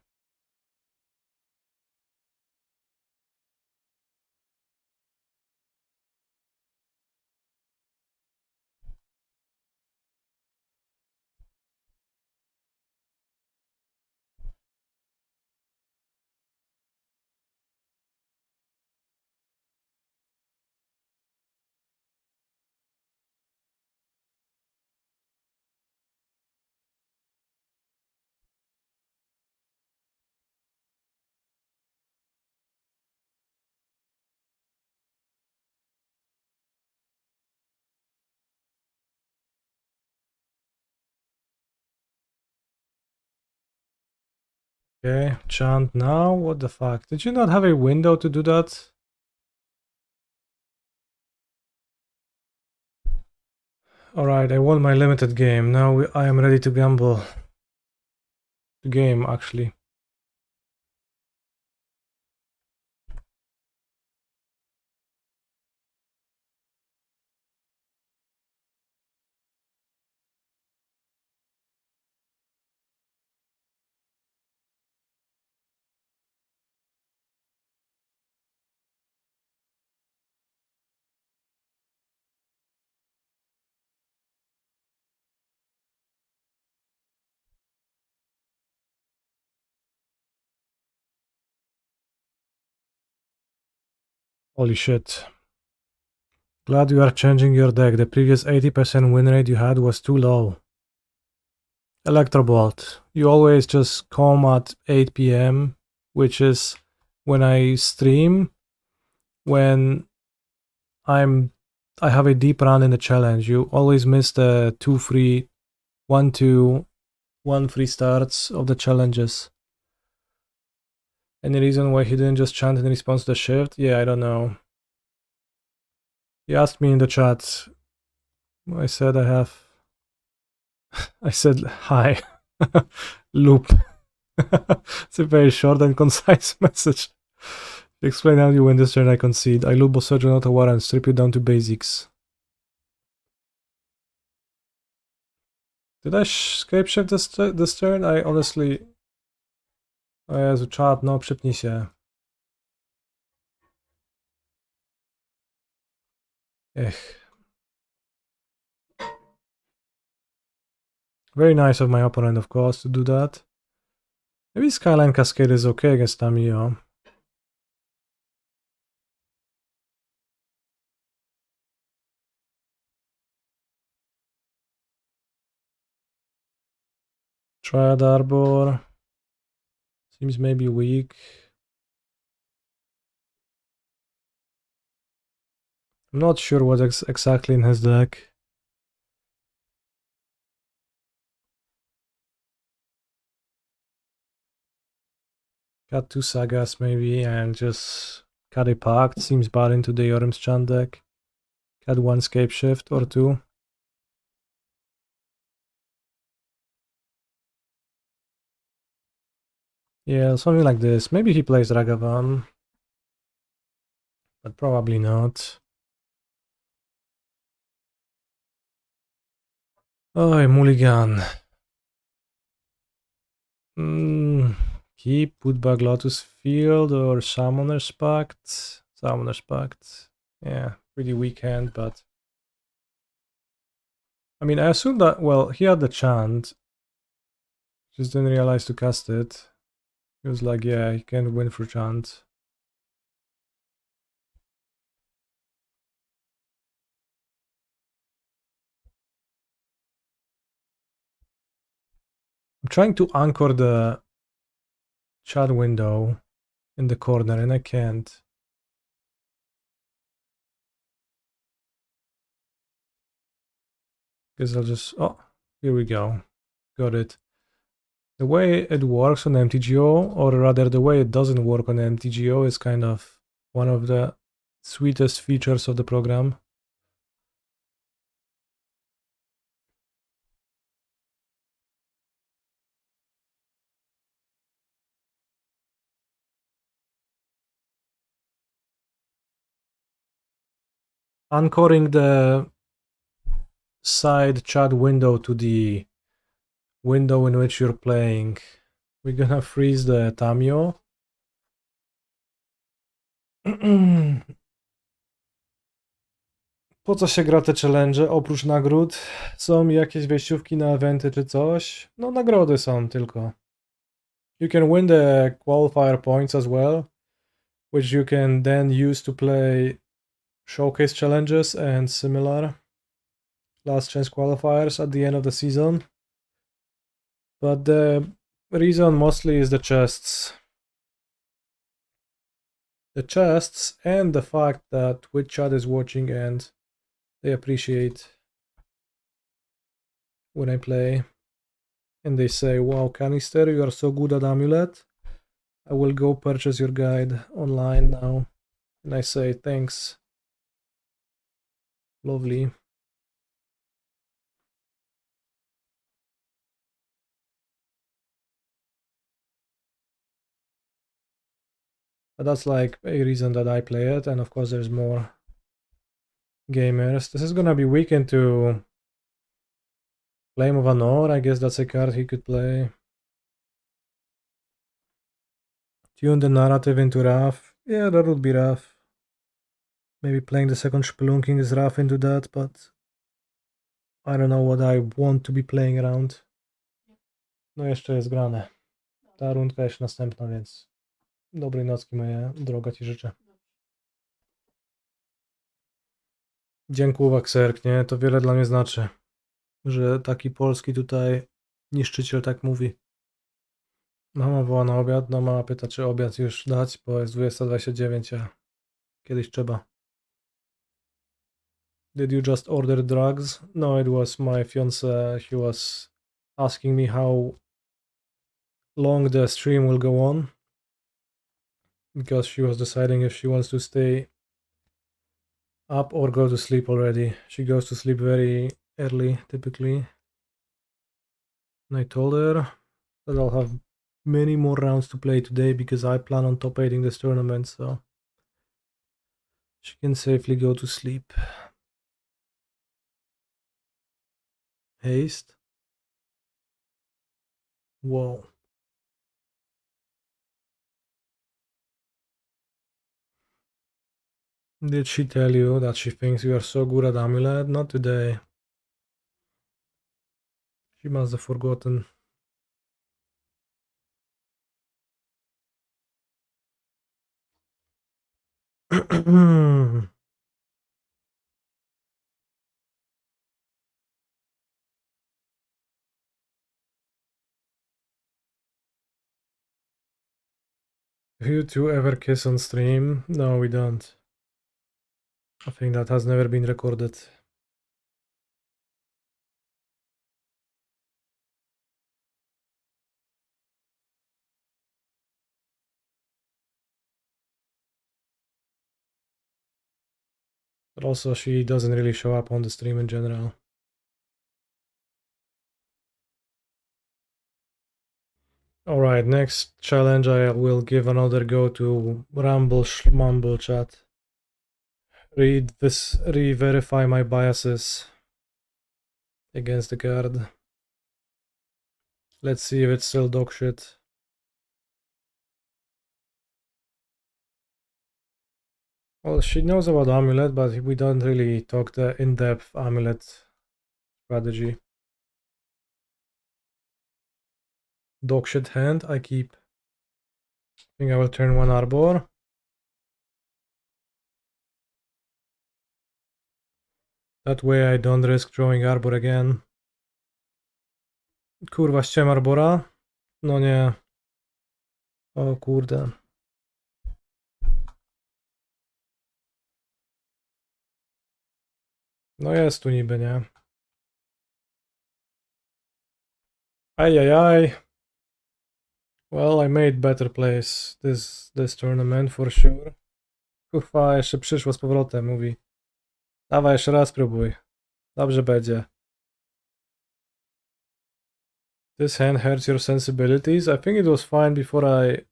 Okay, chant now? What the fuck? Did you not have a window to do that? Alright, I won my limited game. Now I am ready to gamble. The game, actually. Holy shit. Glad you are changing your deck. The previous 80% win rate you had was too low. Electrobolt. You always just come at 8 PM, which is when I stream, when I have a deep run in the challenge. You always miss the 2 free, 1 2, 1 free starts of the challenges. Any reason why he didn't just chant in response to the shift? Yeah, I don't know. He asked me in the chat. I said I have. I said hi. Loop. It's a very short and concise message. Explain how you win this turn, I concede. I loop Boseiju and Otawara and strip you down to basics. Did I Scapeshift this turn? I honestly... O Jezu, czat, no przypnij się. Ech. Very nice of my opponent, of course, to do that. Maybe Skyline Cascade is okay against Tamiyo. Dryad Arbor. Seems maybe weak. I'm not sure what's exactly in his deck. Got 2 Sagas maybe and just cut a Pact. Seems bad into the Yorim's Chant deck. Got 1 Scapeshift or 2. Yeah, something like this. Maybe he plays Ragavan. But probably not. Oh, Mulligan. Keep, put back Lotus Field or Summoner's Pact. Summoner's Pact. Yeah, pretty weak hand, but... I mean, I assume that, well, he had the chant. Just didn't realize to cast it. He was like, yeah, he can't win for chant. I'm trying to anchor the chat window in the corner and I can't. Guess I'll just... Oh, here we go. Got it. The way it works on MTGO, or rather the way it doesn't work on MTGO, is kind of one of the sweetest features of the program. Anchoring the side chat window to the window in which you're playing. We're gonna freeze the Tamiyo. Po co się gra te challenge? Oprócz nagród są jakieś wejściówki na eventy czy coś? No nagrody są tylko. You can win the qualifier points as well, which you can then use to play showcase challenges and similar last chance qualifiers at the end of the season. But the reason mostly is the chests. The chests and the fact that Twitch chat is watching and they appreciate when I play. And they say, wow, Canister, you are so good at Amulet. I will go purchase your guide online now. And I say thanks. Lovely. But that's like a reason that I play it, and of course there's more gamers. This is gonna be weak into Flame of Anor. I guess that's a card he could play. Tune the narrative into rough. Yeah, that would be rough. Maybe playing the second Spelunking is rough into that, but I don't know what I want to be playing around. No jeszcze jest grane. Ta rundka jeszcze następna, więc dobrej nocki moja droga ci życzę. Dziękuję, Kserk, nie? To wiele dla mnie znaczy, że taki polski tutaj niszczyciel tak mówi. Mama woła na obiad, no mama pyta, czy obiad już dać, bo jest 20:29, a kiedyś trzeba. Did you just order drugs? No, it was my fiance. She was asking me how long the stream will go on, because she was deciding if she wants to stay up or go to sleep already. She goes to sleep very early, typically. And I told her that I'll have many more rounds to play today because I plan on top 8ing this tournament, so she can safely go to sleep. Haste. Whoa. Did she tell you that she thinks you are so good at Amulet? Not today. She must have forgotten. Do you two ever kiss on stream? No, we don't. I think that has never been recorded. But also, she doesn't really show up on the stream in general. Alright, next challenge I will give another go to Rumble Schmumble chat. Read this, re-verify my biases against the card. Let's see if it's still dog shit. Well, she knows about Amulet, but we don't really talk the in-depth Amulet strategy. Dog shit hand, I keep. I think I will turn one Arbor. That way I don't risk drawing Arbor again. Kurwa, ściem Arbora? No nie. O kurde. No jest tu niby, nie? Ajajaj. Well, I made better plays this tournament for sure. Kurwa, jeszcze przyszło z powrotem, mówi. Dawaj, jeszcze raz próbuj. Dobrze będzie. This hand hurts your sensibilities. I think it was fine before I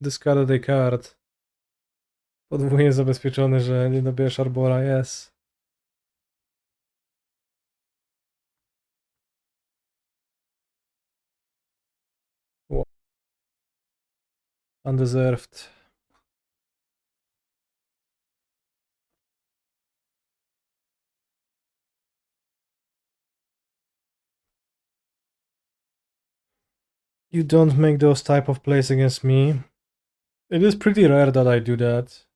discarded a card. Podwójnie zabezpieczony, że nie dobierz Arbora, yes. Undeserved. You don't make those type of plays against me. It is pretty rare that I do that.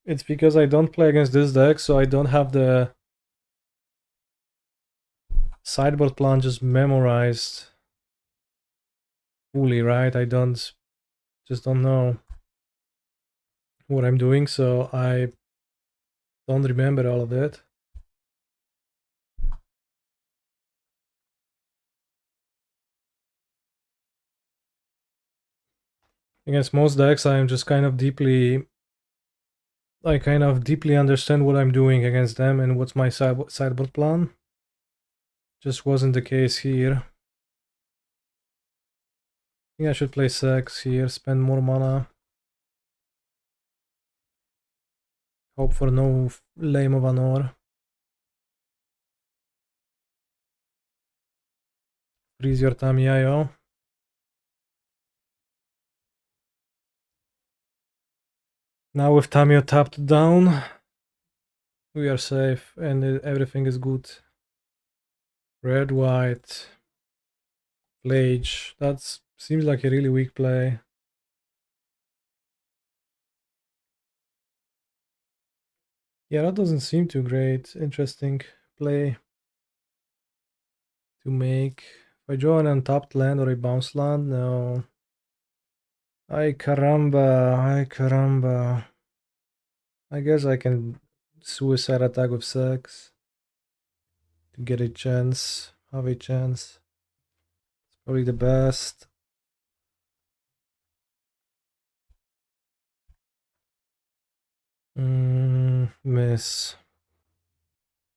It's because I don't play against this deck, so I don't have the sideboard plan just memorized fully, right? I just don't know what I'm doing, so I don't remember all of it. Against most decks, I'm just kind of deeply... I kind of deeply understand what I'm doing against them and what's my sideboard plan. Just wasn't the case here. I think I should play Sex here, spend more mana. Hope for no lame of an ore. Freeze your Tamiyayo. Now with Tamiyo tapped down, we are safe and everything is good. Red, white, Flage. That seems like a really weak play. Yeah, that doesn't seem too great. Interesting play to make. If I draw an untapped land or a bounce land, no. Ay caramba, ay caramba. I guess I can suicide attack with Sex to get a chance, have a chance. It's probably the best. Miss.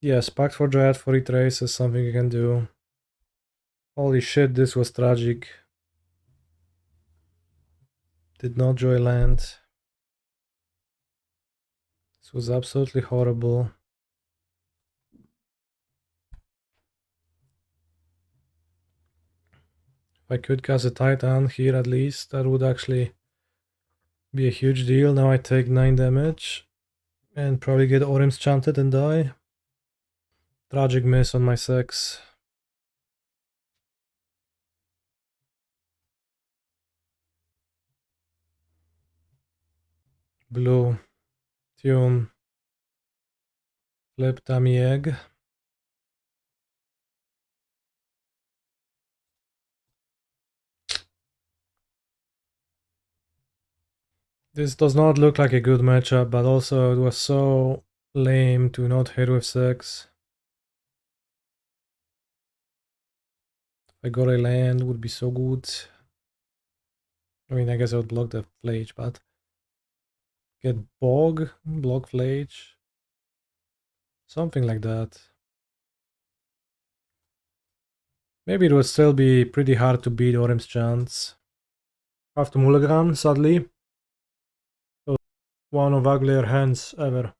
Yes, Pact for Dryad for retrace is something you can do. Holy shit, this was tragic. Did not joy land. This was absolutely horrible. If I could cast a Titan here at least, that would actually be a huge deal. Now I take 9 damage and probably get Orims chanted and die. Tragic miss on my 6. Blue. Tune. Flip Tammy Egg. This does not look like a good matchup, but also it was so lame to not hit with 6. If I got a land, would be so good. I mean, I guess I would block the Flage, but get Bog, block Flage. Something like that. Maybe it would still be pretty hard to beat Orim's chance. Have to mulligan, sadly. So one of uglier hands ever.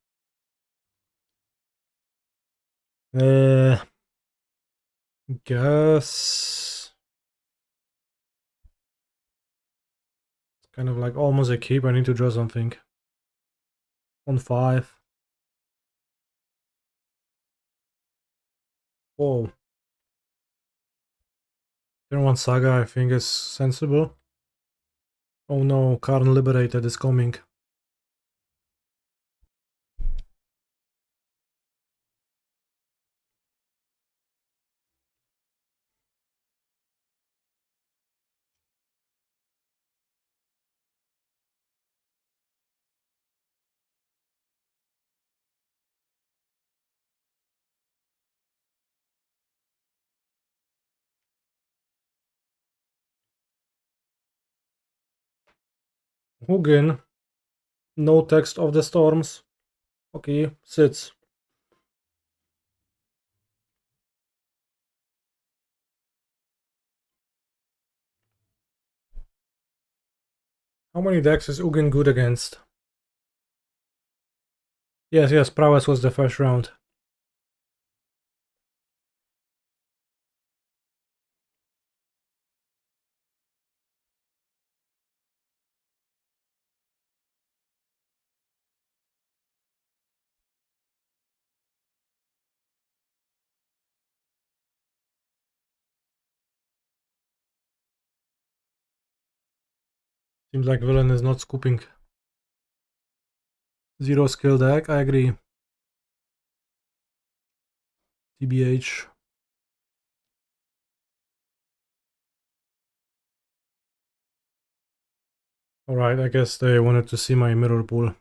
Guess it's kind of like almost a keep. I need to draw something. On 5. Whoa. Turn 1 Saga, I think, is sensible. Oh no, Karn Liberated is coming. Hugin. No text of the storms. Okay, sits. How many decks is Ugin good against? Yes, Prowess was the first round. Seems like Villain is not scooping. 0 skill deck, I agree. TBH. Alright, I guess they wanted to see my Mirrorpool.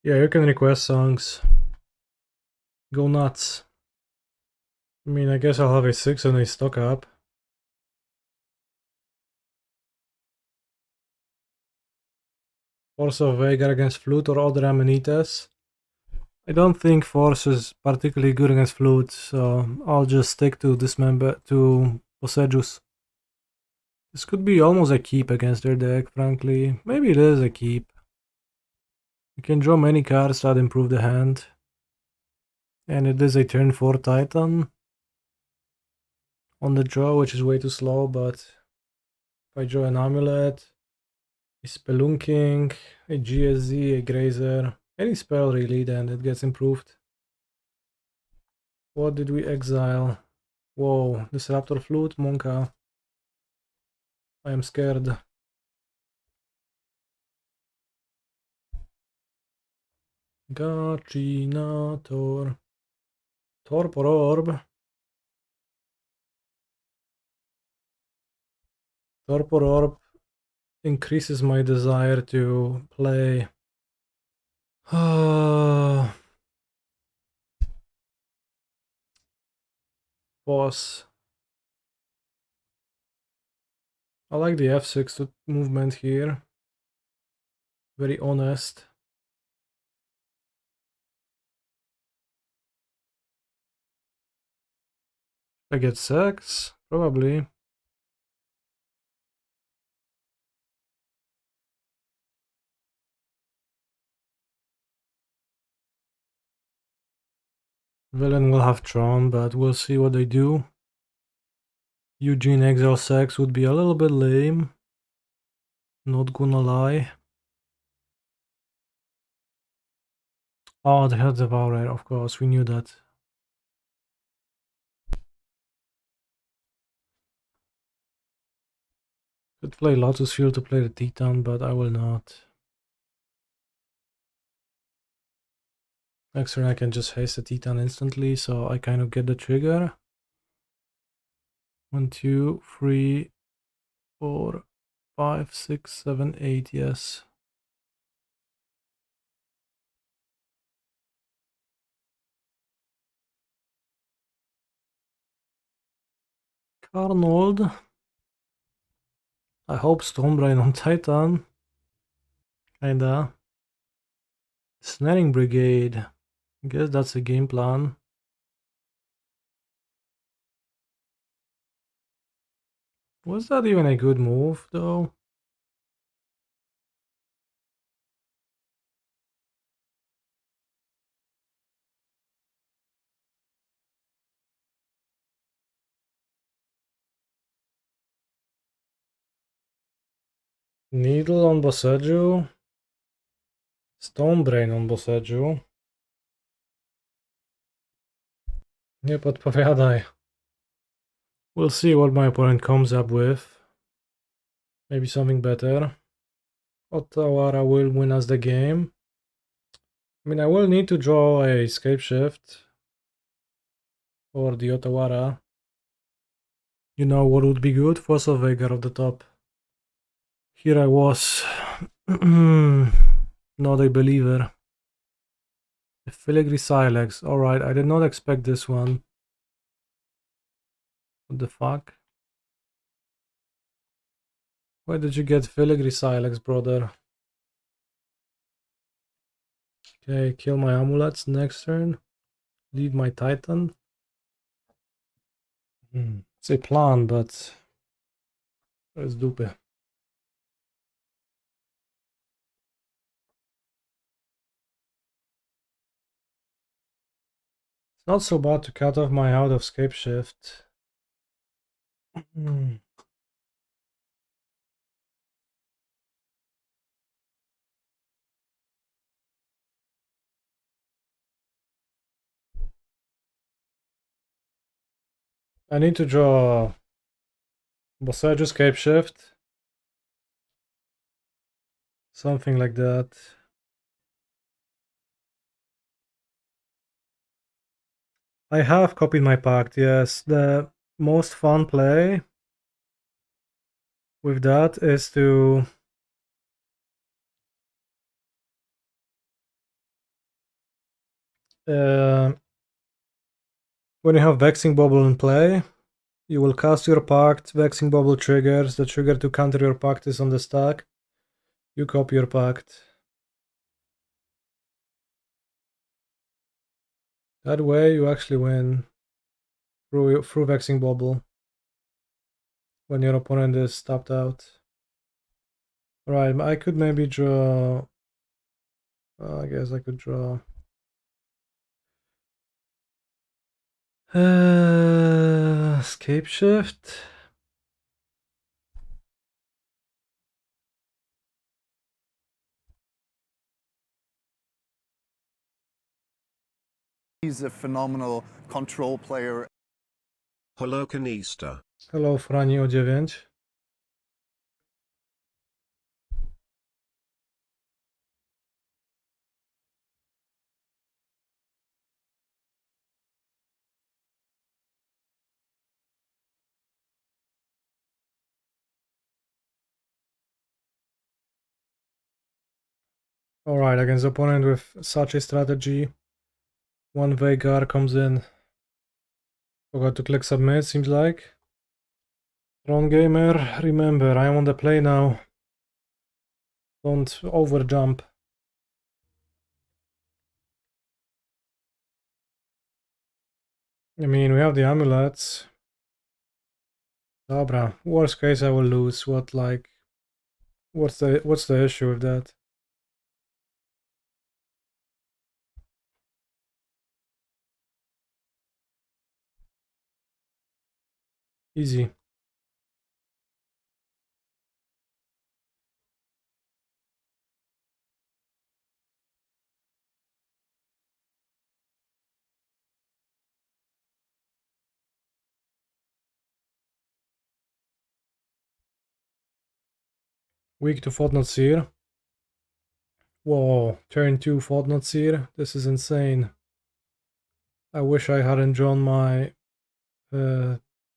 Yeah, you can request songs. Go nuts. I mean, I guess I'll have a 6 and a stock up. Force of Vigor against Flute or other Amanitas. I don't think Force is particularly good against Flute, so I'll just stick to Dismember to Boseiju. This could be almost a keep against their deck, frankly. Maybe it is a keep. You can draw many cards that improve the hand. And it is a turn 4 Titan on the draw, which is way too slow, but if I draw an Amulet, a Spelunking, a GSZ, a Grazer, any spell really, then it gets improved. What did we exile? Whoa, Disruptor Flute, Monka. I am scared. Gachinator. Torpor Orb. Torpor Orb increases my desire to play. Boss. I like the F6 movement here. Very honest. I get 6? Probably. Villain will have Tron, but we'll see what they do. Eugene Exile 6 would be a little bit lame. Not gonna lie. Oh, they had Devourer, of course, we knew that. Could play Lotus Field to play the Titan, but I will not. Next turn I can just haste the Titan instantly, so I kind of get the trigger. 1, 2, 3, 4, 5, 6, 7, 8, yes. Arnold. I hope Stonebrain on Titan. Kinda. Snaring Brigade. I guess that's a game plan. Was that even a good move, though? Needle on Boseiju. Stonebrain on Boseiju. Nie podpowiadaj. We'll see what my opponent comes up with. Maybe something better. Otawara will win us the game. I mean, I will need to draw a Scapeshift for the Otawara. You know what would be good? Force of Vigor at the top. Here I was. Not a believer. The Filigree Silex. Alright, I did not expect this one. What the fuck? Why did you get Filigree Silex, brother? Okay, kill my amulets next turn. Leave my Titan. It's a plan, but it's dupe. It's not so bad to cut off my out of Scapeshift. I need to draw Boseiju Scapeshift. Something like that. I have copied my Pact, yes. The most fun play with that is to When you have Vexing Bubble in play, you will cast your Pact, Vexing Bubble triggers, the trigger to counter your Pact is on the stack. You copy your Pact. That way you actually win through Vexing Bubble when your opponent is tapped out. Alright, I could maybe draw... I guess I could draw... Scapeshift? He's a phenomenal control player. Holocanista. Hello, Frani o 9. Alright, against opponent with such a strategy, one Veigar comes in. Forgot to click submit, seems like. Wrong gamer, remember, I am on the play now. Don't overjump. I mean, we have the amulets. Dobra, worst case I will lose. What, like... What's the issue with that? Easy. Weak to Fortnite Seer. Whoa, turn 2 Fortnite Seer. This is insane. I wish I hadn't drawn my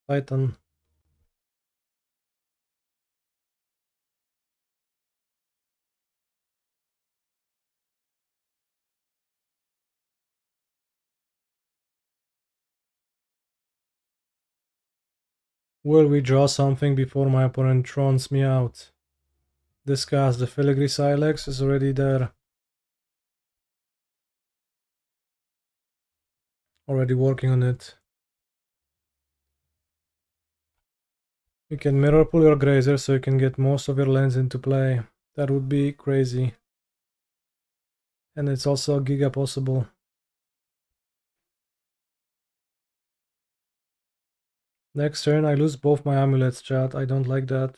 Titan. Will we draw something before my opponent trons me out? Discuss. The Filigree Silex is already there. Already working on it. You can Mirrorpool your Grazer so you can get most of your lands into play. That would be crazy. And it's also giga possible. Next turn I lose both my amulets, chat. I don't like that.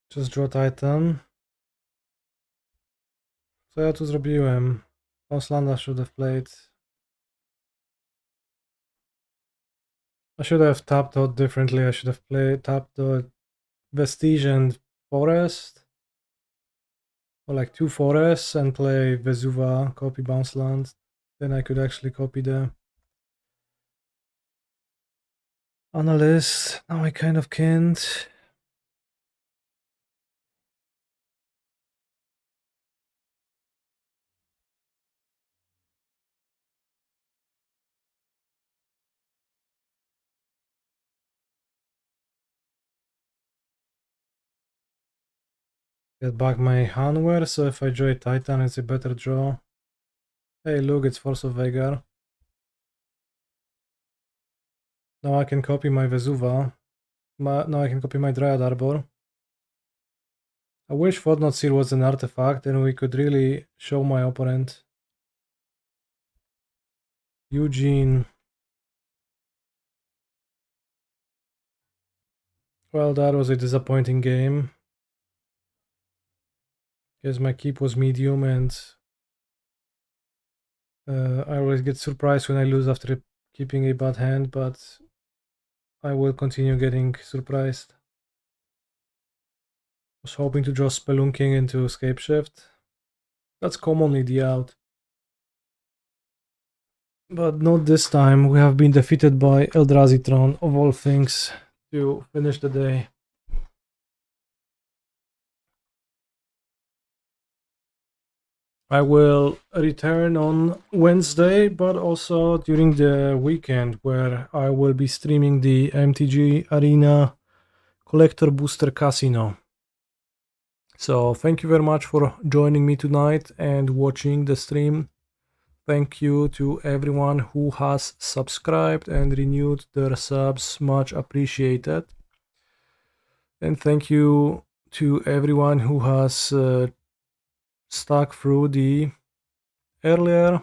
Just draw Titan. Co ja tu zrobiłem? Auslanda should have played. I should have tapped out differently. I should have tapped the Vestige and Forest. Or like 2 forests and play Vesuva, copy bounce land. Then I could actually copy the Analyst. Now I kind of can't. Get back my Hanweir, so if I draw a Titan, it's a better draw. Hey, look, it's Force of Vigor. Now I can copy my Vesuva. Now I can copy my Dryad Arbor. I wish Fortnite Seal was an artifact, and we could really show my opponent. Eugene. Well, that was a disappointing game. Because my keep was medium, and I always get surprised when I lose after keeping a bad hand, but I will continue getting surprised. Was hoping to draw Spelunking into Scapeshift. That's commonly the out. But not this time. We have been defeated by Eldrazi Tron, of all things, to finish the day. I will return on Wednesday, but also during the weekend, where I will be streaming the MTG Arena Collector Booster Casino. So thank you very much for joining me tonight and watching the stream. Thank you to everyone who has subscribed and renewed their subs, much appreciated. And thank you to everyone who has stuck through the earlier